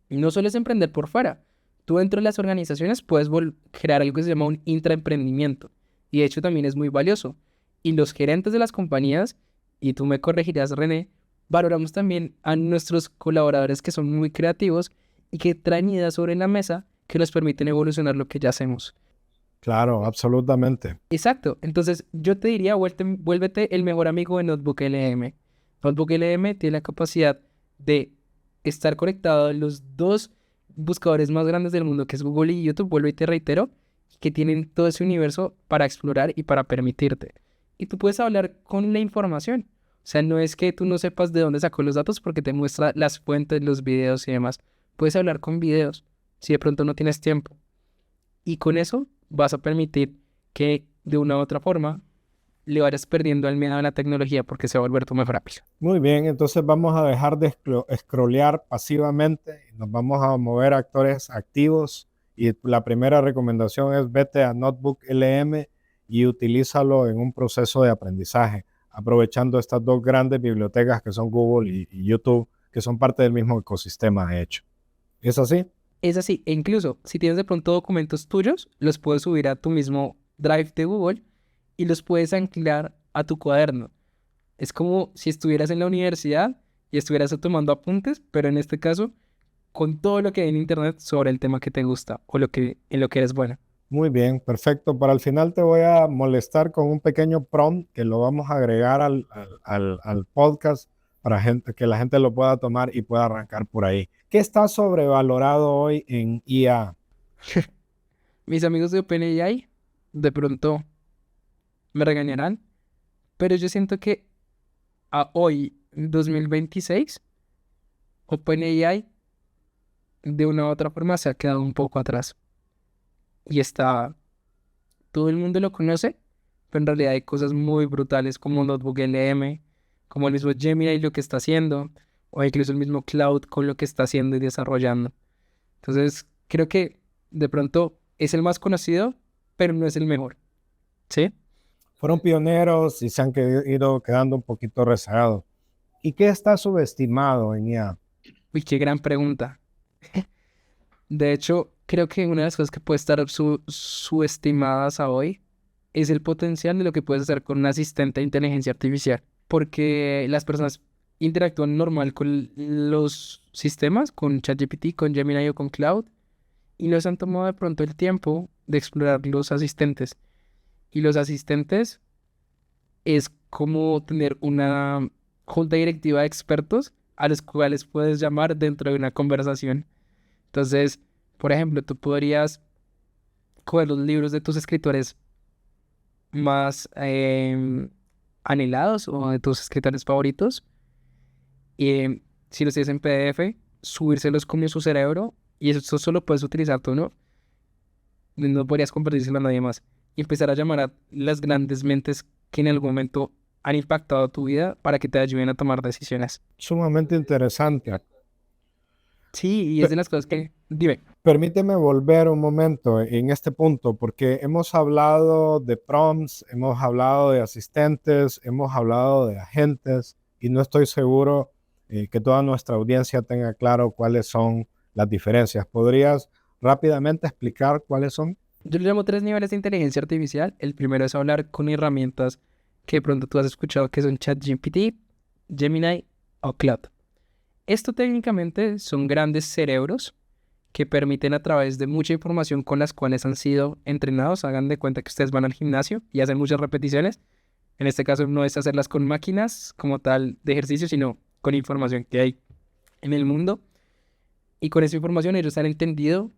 Speaker 2: no solo es emprender por fuera. Tú dentro de las organizaciones puedes crear algo que se llama un intraemprendimiento. Y de hecho también es muy valioso. Y los gerentes de las compañías, y tú me corregirás, René, valoramos también a nuestros colaboradores que son muy creativos y que traen ideas sobre la mesa que nos permiten evolucionar lo que ya hacemos.
Speaker 1: Claro, absolutamente.
Speaker 2: Exacto. Entonces yo te diría, vuélvete el mejor amigo de Notebook LM. Notebook LM tiene la capacidad de estar conectado a los dos buscadores más grandes del mundo, que es Google y YouTube, vuelvo y te reitero, que tienen todo ese universo para explorar y para permitirte. Y tú puedes hablar con la información. O sea, no es que tú no sepas de dónde sacó los datos porque te muestra las fuentes, los videos y demás. Puedes hablar con videos si de pronto no tienes tiempo. Y con eso vas a permitir que de una u otra forma le vayas perdiendo el miedo a la tecnología porque se va a volver tu mejor amigo.
Speaker 1: Muy bien, entonces vamos a dejar de scrollear pasivamente y nos vamos a mover a actores activos. Y la primera recomendación es vete a Notebook LM y utilízalo en un proceso de aprendizaje, aprovechando estas 2 grandes bibliotecas que son Google y YouTube, que son parte del mismo ecosistema, de hecho. ¿Es así?
Speaker 2: Es así, e incluso si tienes de pronto documentos tuyos, los puedes subir a tu mismo Drive de Google y los puedes anclar a tu cuaderno. Es como si estuvieras en la universidad y estuvieras tomando apuntes, pero en este caso con todo lo que hay en internet sobre el tema que te gusta o en lo que eres bueno.
Speaker 1: Muy bien, perfecto. Para el final te voy a molestar con un pequeño prompt que lo vamos a agregar al podcast para que la gente lo pueda tomar y pueda arrancar por ahí. ¿Qué está sobrevalorado hoy en IA?
Speaker 2: Mis amigos de OpenAI de pronto me regañarán, pero yo siento que a hoy, 2026, OpenAI de una u otra forma se ha quedado un poco atrás. Y está, todo el mundo lo conoce, pero en realidad hay cosas muy brutales como Notebook LM, como el mismo Gemini lo que está haciendo, o incluso el mismo Cloud con lo que está haciendo y desarrollando. Entonces, creo que de pronto es el más conocido, pero no es el mejor. ¿Sí?
Speaker 1: Fueron pioneros y se han ido quedando un poquito rezagados. ¿Y qué está subestimado en IA?
Speaker 2: Uy, qué gran pregunta. De hecho, creo que una de las cosas que puede estar subestimadas a hoy es el potencial de lo que puedes hacer con un asistente de inteligencia artificial. Porque las personas interactúan normal con los sistemas, con ChatGPT, con Gemini o con Cloud, y no se han tomado de pronto el tiempo de explorar los asistentes. Y los asistentes es como tener una junta directiva de expertos a los cuales puedes llamar dentro de una conversación. Entonces, por ejemplo, tú podrías coger los libros de tus escritores más anhelados o de tus escritores favoritos y si los tienes en PDF, subírselos con su cerebro y eso solo puedes utilizar tú, ¿no? No podrías compartírselo a nadie más y empezar a llamar a las grandes mentes que en algún momento han impactado tu vida para que te ayuden a tomar decisiones.
Speaker 1: Sumamente interesante.
Speaker 2: Sí, y es
Speaker 1: Pe-
Speaker 2: de las cosas que, dime,
Speaker 1: Permíteme volver un momento en este punto, porque hemos hablado de prompts, hemos hablado de asistentes, hemos hablado de agentes, y no estoy seguro que toda nuestra audiencia tenga claro cuáles son las diferencias. ¿Podrías rápidamente explicar cuáles son?
Speaker 2: yo le llamo 3 niveles de inteligencia artificial. El primero es hablar con herramientas que de pronto tú has escuchado que son ChatGPT, Gemini o Claude. Esto técnicamente son grandes cerebros que permiten a través de mucha información con las cuales han sido entrenados, hagan de cuenta que ustedes van al gimnasio y hacen muchas repeticiones. En este caso no es hacerlas con máquinas como tal de ejercicio, sino con información que hay en el mundo. Y con esa información ellos han entendido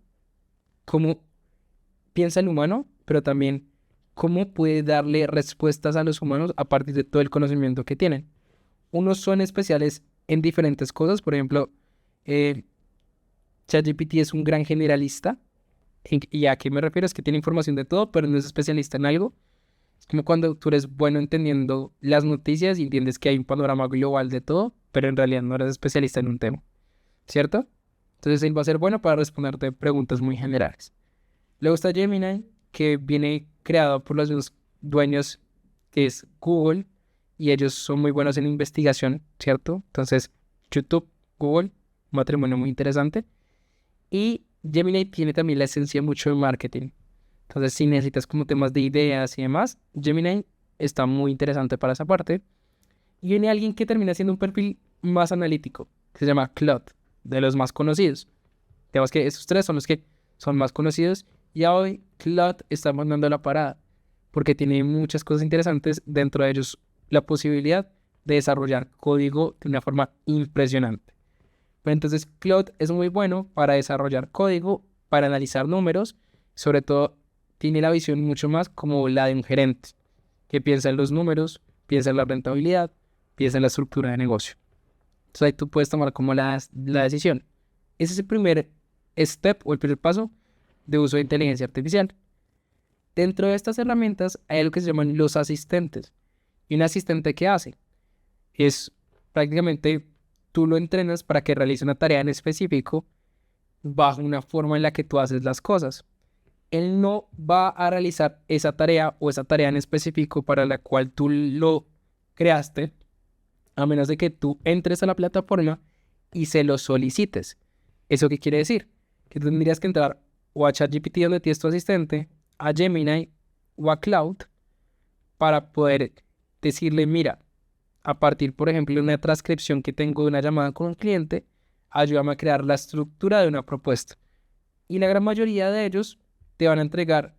Speaker 2: cómo piensa el humano, pero también cómo puede darle respuestas a los humanos a partir de todo el conocimiento que tienen. Unos son especiales en diferentes cosas, por ejemplo, eh, ChatGPT es un gran generalista. ¿Y a qué me refiero? Es que tiene información de todo, pero no es especialista en algo. Es como cuando tú eres bueno entendiendo las noticias y entiendes que hay un panorama global de todo, pero en realidad no eres especialista en un tema, ¿cierto? Entonces él va a ser bueno para responderte preguntas muy generales. Luego está Gemini, que viene creado por los mismos dueños, que es Google, y ellos son muy buenos en investigación, ¿cierto? Entonces, YouTube, Google, un matrimonio muy interesante. Y Gemini tiene también la esencia mucho de marketing. Entonces, si necesitas como temas de ideas y demás, Gemini está muy interesante para esa parte. Y viene alguien que termina siendo un perfil más analítico, que se llama Claude, de los más conocidos. Digamos que esos tres son los que son más conocidos. Y hoy Claude está mandando la parada, porque tiene muchas cosas interesantes, dentro de ellos la posibilidad de desarrollar código de una forma impresionante. Pero entonces Claude es muy bueno para desarrollar código, para analizar números, sobre todo tiene la visión mucho más como la de un gerente, que piensa en los números, piensa en la rentabilidad, piensa en la estructura de negocio. Entonces ahí tú puedes tomar como la decisión. Ese es el primer step o el primer paso de uso de inteligencia artificial. Dentro de estas herramientas hay algo que se llaman los asistentes. ¿Y un asistente qué hace? Es prácticamente tú lo entrenas para que realice una tarea en específico bajo una forma en la que tú haces las cosas. Él no va a realizar esa tarea o esa tarea en específico para la cual tú lo creaste, a menos de que tú entres a la plataforma y se lo solicites. ¿Eso qué quiere decir? Que tú tendrías que entrar o a ChatGPT, donde tienes tu asistente, a Gemini o a Cloud para poder decirle, mira, a partir, por ejemplo, de una transcripción que tengo de una llamada con un cliente, ayúdame a crear la estructura de una propuesta. Y la gran mayoría de ellos te van a entregar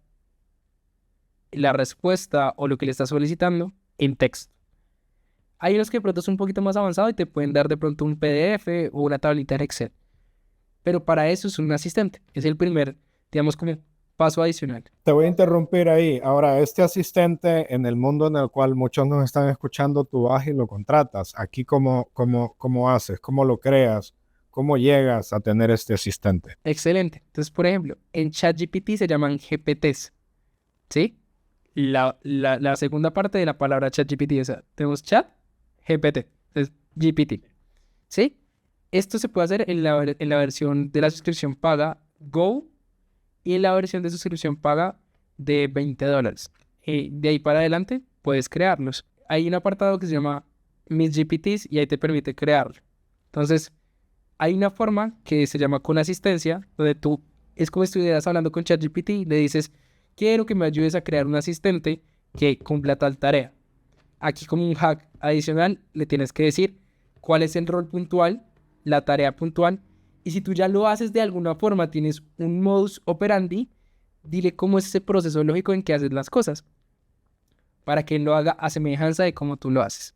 Speaker 2: la respuesta o lo que le estás solicitando en texto. Hay unos que de pronto son un poquito más avanzados y te pueden dar de pronto un PDF o una tablita en Excel. Pero para eso es un asistente. Es el primer, digamos, como paso adicional.
Speaker 1: Te voy a interrumpir ahí. Ahora, este asistente en el mundo en el cual muchos nos están escuchando, tú vas y lo contratas. Aquí, ¿cómo haces? ¿Cómo lo creas? ¿Cómo llegas a tener este asistente?
Speaker 2: Excelente. Entonces, por ejemplo, en ChatGPT se llaman GPTs, ¿sí? La segunda parte de la palabra ChatGPT, o sea, tenemos chat, GPT, es GPT, ¿sí? Esto se puede hacer en la versión de la suscripción paga Go y en la versión de suscripción paga de $20. De ahí para adelante puedes crearlos. Hay un apartado que se llama Mis GPTs y ahí te permite crearlo. Entonces, hay una forma que se llama con asistencia, donde tú es como si estuvieras hablando con ChatGPT y le dices, quiero que me ayudes a crear un asistente que cumpla tal tarea. Aquí como un hack adicional le tienes que decir cuál es el rol puntual, la tarea puntual, y si tú ya lo haces de alguna forma, tienes un modus operandi, dile cómo es ese proceso lógico en que haces las cosas, para que él lo haga a semejanza de cómo tú lo haces.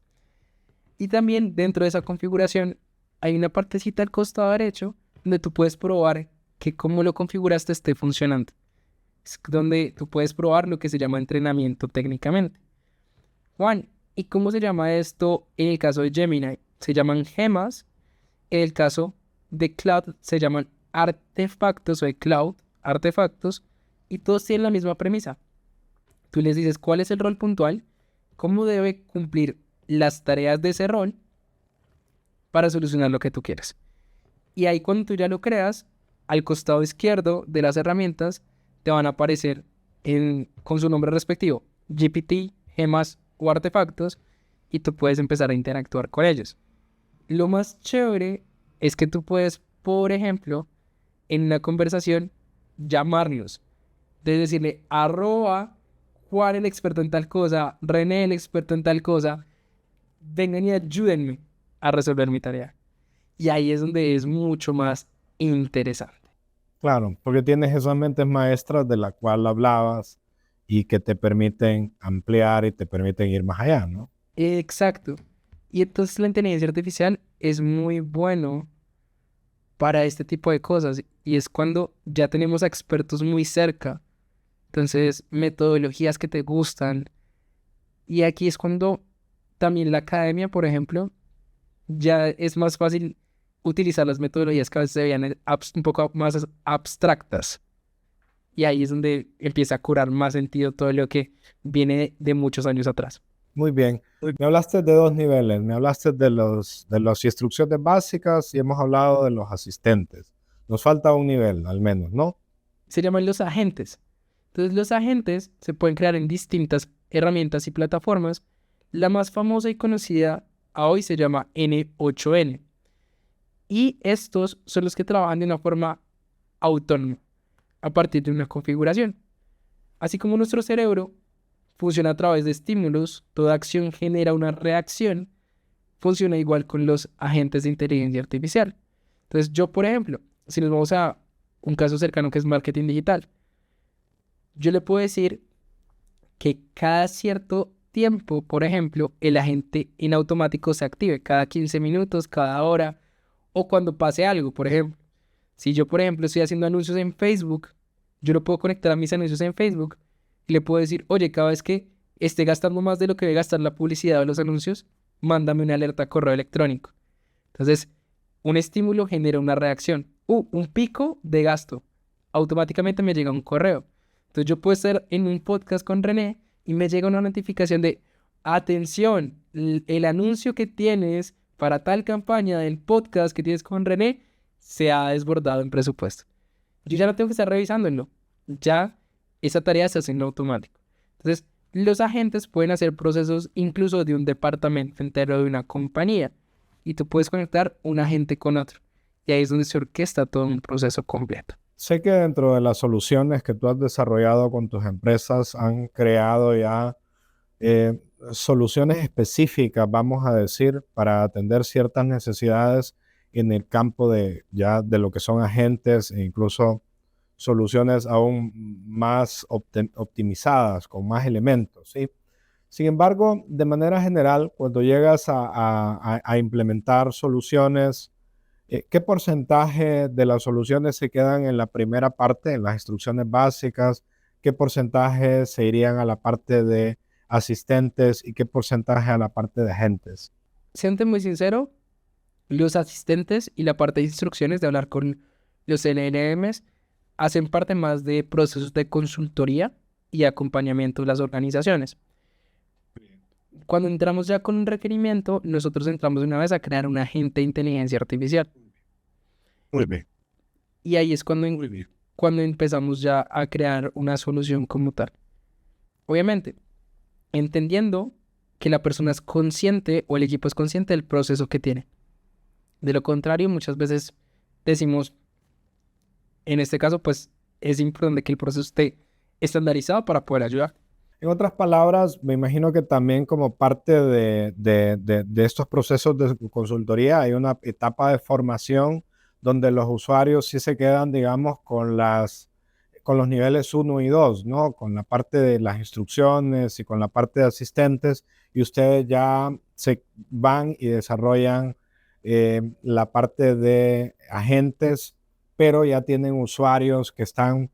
Speaker 2: Y también dentro de esa configuración hay una partecita al costado derecho donde tú puedes probar que cómo lo configuraste esté funcionando. Es donde tú puedes probar lo que se llama entrenamiento técnicamente. Juan, ¿y cómo se llama esto en el caso de Gemini? Se llaman gemas. En el caso de Cloud se llaman artefactos o de Cloud, artefactos, y todos tienen la misma premisa. Tú les dices cuál es el rol puntual, cómo debe cumplir las tareas de ese rol para solucionar lo que tú quieres. Y ahí cuando tú ya lo creas, al costado izquierdo de las herramientas te van a aparecer con su nombre respectivo, GPT, gemas o artefactos, y tú puedes empezar a interactuar con ellos. Lo más chévere es que tú puedes, por ejemplo, en una conversación, llamarlos. De decirle, Juan el experto en tal cosa, René el experto en tal cosa, vengan y ayúdenme a resolver mi tarea. Y ahí es donde es mucho más interesante.
Speaker 1: Claro, porque tienes esas mentes maestras de la cual hablabas y que te permiten ampliar y te permiten ir más allá, ¿no?
Speaker 2: Exacto. Y entonces la inteligencia artificial es muy bueno para este tipo de cosas. Y es cuando ya tenemos a expertos muy cerca. Entonces, metodologías que te gustan. Y aquí es cuando también la academia, por ejemplo, ya es más fácil utilizar las metodologías que a veces se veían un poco más abstractas. Y ahí es donde empieza a cobrar más sentido todo lo que viene de muchos años atrás.
Speaker 1: Muy bien. Me hablaste de dos niveles. Me hablaste de las instrucciones básicas y hemos hablado de los asistentes. Nos falta un nivel, al menos, ¿no?
Speaker 2: Se llaman los agentes. Entonces, los agentes se pueden crear en distintas herramientas y plataformas. La más famosa y conocida a hoy se llama N8N. Y estos son los que trabajan de una forma autónoma, a partir de una configuración. Así como nuestro cerebro funciona a través de estímulos, toda acción genera una reacción, funciona igual con los agentes de inteligencia artificial. Entonces, yo, por ejemplo, si nos vamos a un caso cercano que es marketing digital, yo le puedo decir que cada cierto tiempo, por ejemplo, el agente en automático se active cada 15 minutos, cada hora, o cuando pase algo, por ejemplo. Si yo, por ejemplo, estoy haciendo anuncios en Facebook, yo lo puedo conectar a mis anuncios en Facebook y le puedo decir, oye, cada vez que esté gastando más de lo que debe gastar la publicidad o los anuncios, mándame una alerta a correo electrónico. Entonces, un estímulo genera una reacción. Un pico de gasto. Automáticamente me llega un correo. Entonces, yo puedo estar en un podcast con René y me llega una notificación de, atención, el anuncio que tienes para tal campaña del podcast que tienes con René se ha desbordado en presupuesto. Yo ya no tengo que estar revisándolo. Ya esa tarea se hace en automático. Entonces, los agentes pueden hacer procesos incluso de un departamento entero de una compañía. Y tú puedes conectar un agente con otro. Y ahí es donde se orquesta todo un proceso completo.
Speaker 1: Sé que dentro de las soluciones que tú has desarrollado con tus empresas han creado ya soluciones específicas, vamos a decir, para atender ciertas necesidades en el campo de lo que son agentes e incluso soluciones aún más optimizadas, con más elementos, ¿sí? Sin embargo, de manera general, cuando llegas a implementar soluciones, ¿qué porcentaje de las soluciones se quedan en la primera parte, en las instrucciones básicas? ¿Qué porcentaje se irían a la parte de asistentes y qué porcentaje a la parte de agentes?
Speaker 2: Siendo muy sincero, los asistentes y la parte de instrucciones de hablar con los LLMs hacen parte más de procesos de consultoría y acompañamiento de las organizaciones. Cuando entramos ya con un requerimiento, nosotros entramos de una vez a crear un agente de inteligencia artificial.
Speaker 1: Muy bien.
Speaker 2: Y ahí es cuando empezamos ya a crear una solución como tal. Obviamente, entendiendo que la persona es consciente o el equipo es consciente del proceso que tiene. De lo contrario, muchas veces decimos, en este caso, pues es importante que el proceso esté estandarizado para poder ayudar.
Speaker 1: En otras palabras, me imagino que también como parte de estos procesos de consultoría hay una etapa de formación donde los usuarios sí se quedan, digamos, con los niveles 1 y 2, ¿no? Con la parte de las instrucciones y con la parte de asistentes, y ustedes ya se van y desarrollan la parte de agentes, pero ya tienen usuarios que están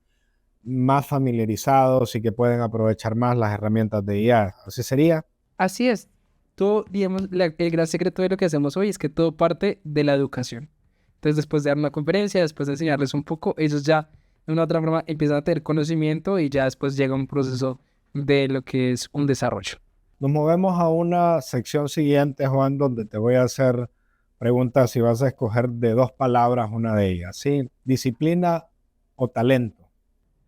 Speaker 1: más familiarizados y que pueden aprovechar más las herramientas de IA. ¿Así sería?
Speaker 2: Así es. Todo, digamos, el gran secreto de lo que hacemos hoy es que todo parte de la educación. Entonces, después de dar una conferencia, después de enseñarles un poco, ellos ya de una otra forma empiezan a tener conocimiento y ya después llega un proceso de lo que es un desarrollo.
Speaker 1: Nos movemos a una sección siguiente, Juan, donde te voy a hacer preguntas si vas a escoger de dos palabras una de ellas, ¿sí? Disciplina o talento,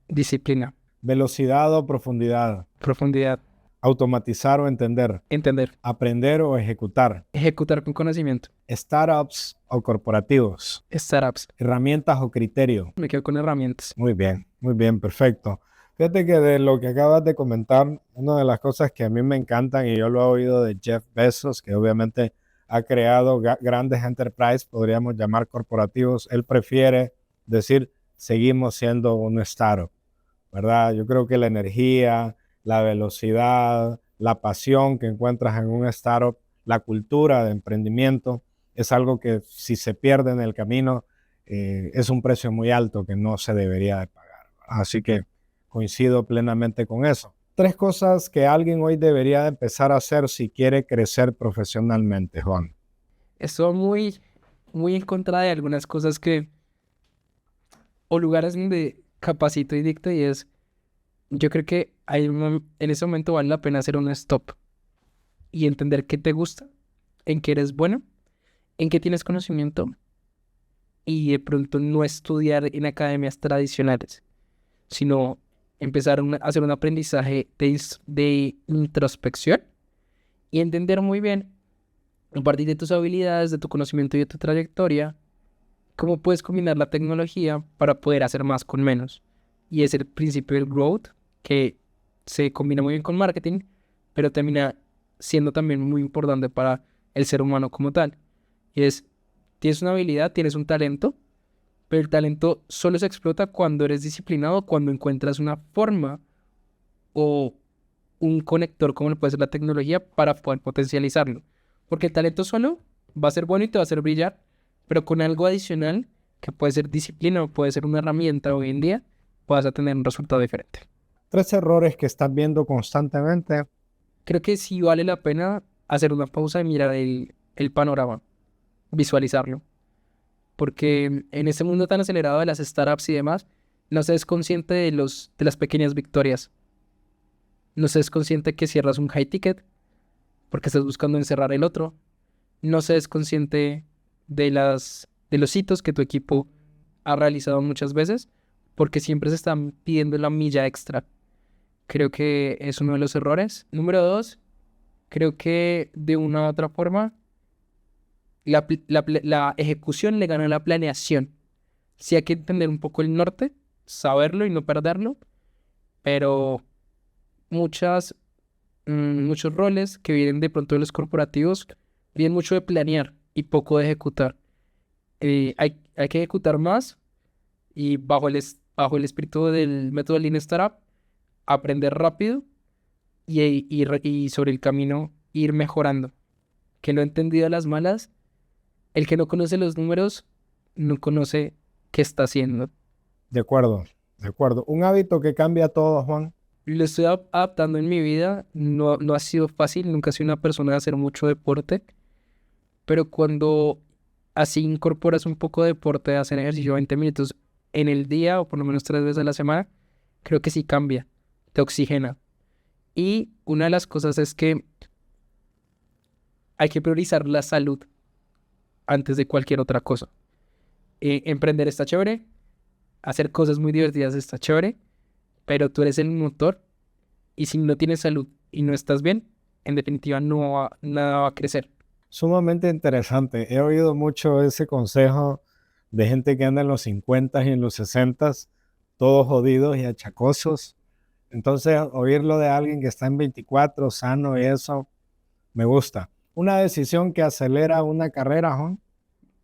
Speaker 2: Disciplina,
Speaker 1: velocidad o profundidad,
Speaker 2: profundidad,
Speaker 1: automatizar o entender,
Speaker 2: entender,
Speaker 1: aprender o ejecutar,
Speaker 2: ejecutar con conocimiento,
Speaker 1: startups o corporativos,
Speaker 2: startups.
Speaker 1: herramientas o criterio.
Speaker 2: Me quedo con herramientas.
Speaker 1: Muy bien, perfecto. Fíjate que de lo que acabas de comentar, una de las cosas que a mí me encantan y yo lo he oído de Jeff Bezos, que obviamente ha creado grandes enterprises, podríamos llamar corporativos, él prefiere decir, seguimos siendo un startup, ¿verdad? Yo creo que la energía, la velocidad, la pasión que encuentras en un startup, la cultura de emprendimiento, es algo que si se pierde en el camino, es un precio muy alto que no se debería de pagar. Así que coincido plenamente con eso. Tres cosas que alguien hoy debería de empezar a hacer si quiere crecer profesionalmente, Juan.
Speaker 2: Estoy muy en contra de algunas cosas o lugares donde capacito y dicto y yo creo que en ese momento vale la pena hacer un stop y entender qué te gusta, en qué eres bueno, en qué tienes conocimiento y de pronto no estudiar en academias tradicionales, sino empezar a hacer un aprendizaje de introspección y entender muy bien, a partir de tus habilidades, de tu conocimiento y de tu trayectoria, cómo puedes combinar la tecnología para poder hacer más con menos. Y es el principio del growth, que se combina muy bien con marketing, pero termina siendo también muy importante para el ser humano como tal. Y tienes una habilidad, tienes un talento, pero el talento solo se explota cuando eres disciplinado, cuando encuentras una forma o un conector como lo puede ser la tecnología para poder potencializarlo. Porque el talento solo va a ser bueno y te va a hacer brillar, pero con algo adicional que puede ser disciplina o puede ser una herramienta hoy en día, vas a tener un resultado diferente.
Speaker 1: Tres errores que estás viendo constantemente.
Speaker 2: Creo que sí vale la pena hacer una pausa y mirar el panorama, visualizarlo. Porque en este mundo tan acelerado de las startups y demás, no se es consciente de las pequeñas victorias. No se es consciente que cierras un high ticket porque estás buscando encerrar el otro. No se es consciente de los hitos que tu equipo ha realizado muchas veces porque siempre se están pidiendo la milla extra. Creo que es uno de los errores. Número dos, creo que de una u otra forma la ejecución le gana a la planeación. Sí hay que entender un poco el norte, saberlo y no perderlo, pero muchas, muchos roles que vienen de pronto de los corporativos vienen mucho de planear y poco de ejecutar. Hay que ejecutar más y bajo el espíritu del método Lean Startup, aprender rápido y sobre el camino ir mejorando. Que no he entendido a las malas, el que no conoce los números no conoce qué está haciendo.
Speaker 1: De acuerdo, de acuerdo. Un hábito que cambia todo, Juan.
Speaker 2: Lo estoy adaptando en mi vida, no ha sido fácil, nunca he sido una persona de hacer mucho deporte, pero cuando así incorporas un poco de deporte, de hacer ejercicio 20 minutos en el día o por lo menos 3 veces a la semana, creo que sí cambia, te oxigena. Y una de las cosas es que hay que priorizar la salud antes de cualquier otra cosa. Emprender está chévere, hacer cosas muy divertidas está chévere, pero tú eres el motor y si no tienes salud y no estás bien, en definitiva nada va a crecer.
Speaker 1: Sumamente interesante. He oído mucho ese consejo de gente que anda en los 50 y en los 60, todos jodidos y achacosos. Entonces, oírlo de alguien que está en 24, sano y eso, me gusta. Una decisión que acelera una carrera, Juan.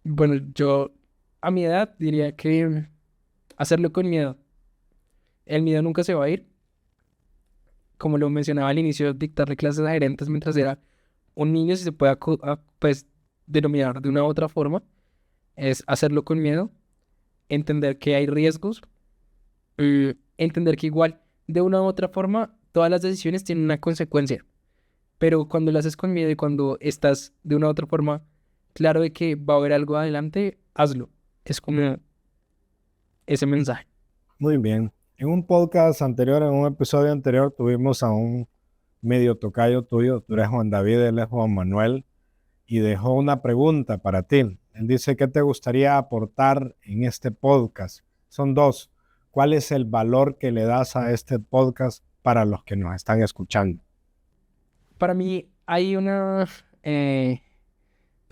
Speaker 2: Bueno, yo a mi edad diría que hacerlo con miedo. El miedo nunca se va a ir. Como lo mencionaba al inicio, dictarle clases a gerentes mientras era un niño, si se puede pues, denominar de una u otra forma, es hacerlo con miedo, entender que hay riesgos, entender que igual, de una u otra forma, todas las decisiones tienen una consecuencia. Pero cuando lo haces con miedo y cuando estás de una u otra forma claro de que va a haber algo adelante, hazlo. Es como ese mensaje.
Speaker 1: Muy bien. En un podcast anterior, en un episodio anterior, tuvimos a un medio tocayo tuyo. Tú eres Juan David, él es Juan Manuel, y dejó una pregunta para ti. Él dice, ¿qué te gustaría aportar en este podcast? Son dos. ¿Cuál es el valor que le das a este podcast para los que nos están escuchando?
Speaker 2: Para mí hay no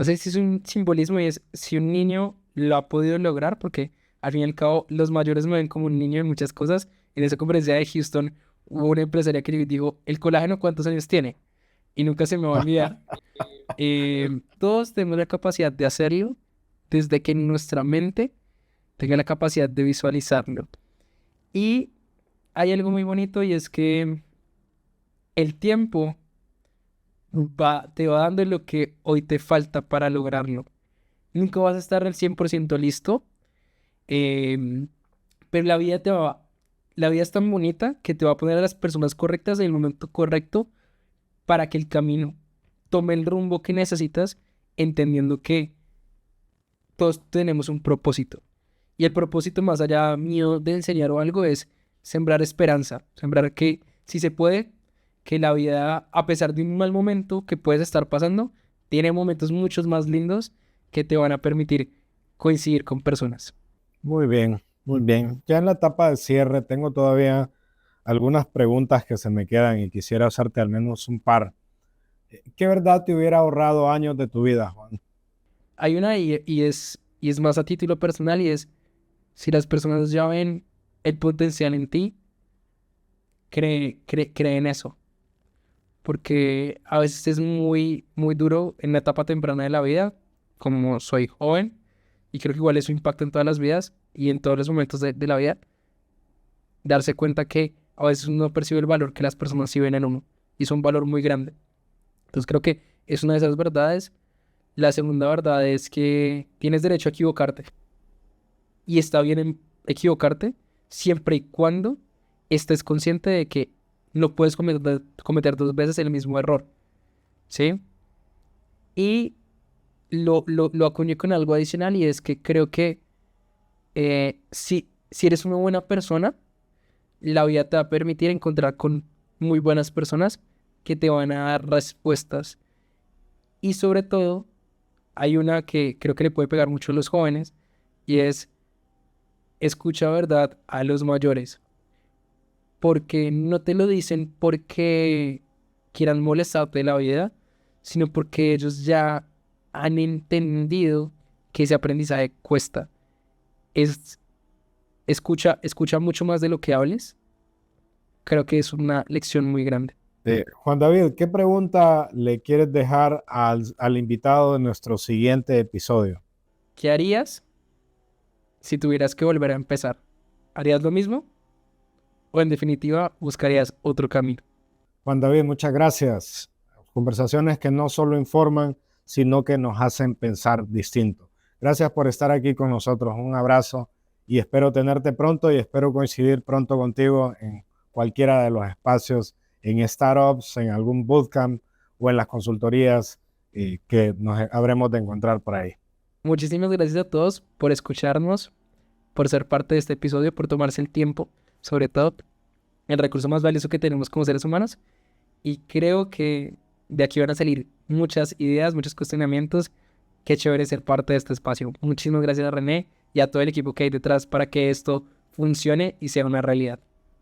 Speaker 2: sé si es un simbolismo y es si un niño lo ha podido lograr, porque al fin y al cabo los mayores me ven como un niño en muchas cosas. En esa conferencia de Houston hubo una empresaria que dijo, ¿el colágeno cuántos años tiene? Y nunca se me va a olvidar. Todos tenemos la capacidad de hacerlo desde que nuestra mente tenga la capacidad de visualizarlo. Y hay algo muy bonito y es que el tiempo te va dando lo que hoy te falta para lograrlo. Nunca vas a estar al 100% listo, em, pero la vida es tan bonita que te va a poner a las personas correctas en el momento correcto para que el camino tome el rumbo que necesitas, entendiendo que todos tenemos un propósito. Y el propósito más allá mío de enseñar o algo es sembrar esperanza, sembrar que si se puede, que la vida, a pesar de un mal momento que puedes estar pasando, tiene momentos muchos más lindos que te van a permitir coincidir con personas.
Speaker 1: Muy bien, muy bien. Ya en la etapa de cierre tengo todavía algunas preguntas que se me quedan y quisiera hacerte al menos un par. ¿Qué verdad te hubiera ahorrado años de tu vida, Juan?
Speaker 2: Hay una y es más a título personal y es, si las personas ya ven el potencial en ti, cree en eso. Porque a veces es muy duro en la etapa temprana de la vida, como soy joven, y creo que igual eso impacta en todas las vidas y en todos los momentos de la vida, darse cuenta que a veces uno no percibe el valor que las personas sí ven en uno, y es un valor muy grande. Entonces creo que es una de esas verdades. La segunda verdad es que tienes derecho a equivocarte, y está bien equivocarte siempre y cuando estés consciente de que no puedes cometer dos veces el mismo error, ¿sí? Y lo acuñé con algo adicional y es que creo que si eres una buena persona, la vida te va a permitir encontrar con muy buenas personas que te van a dar respuestas. Y sobre todo, hay una que creo que le puede pegar mucho a los jóvenes y es escucha verdad a los mayores. Porque no te lo dicen porque quieran molestarte de la vida, sino porque ellos ya han entendido que ese aprendizaje cuesta. Es, escucha mucho más de lo que hables. Creo que es una lección muy grande.
Speaker 1: Juan David, ¿qué pregunta le quieres dejar al invitado de nuestro siguiente episodio?
Speaker 2: ¿Qué harías si tuvieras que volver a empezar? ¿Harías lo mismo? ¿O en definitiva buscarías otro camino?
Speaker 1: Juan David, muchas gracias. Conversaciones que no solo informan, sino que nos hacen pensar distinto. Gracias por estar aquí con nosotros. Un abrazo y espero tenerte pronto y espero coincidir pronto contigo en cualquiera de los espacios, en startups, en algún bootcamp o en las consultorías que nos habremos de encontrar por ahí.
Speaker 2: Muchísimas gracias a todos por escucharnos, por ser parte de este episodio, por tomarse el tiempo, sobre todo el recurso más valioso que tenemos como seres humanos. Y creo que de aquí van a salir muchas ideas, muchos cuestionamientos. Qué chévere ser parte de este espacio. Muchísimas gracias a René y a todo el equipo que hay detrás para que esto funcione y sea una realidad.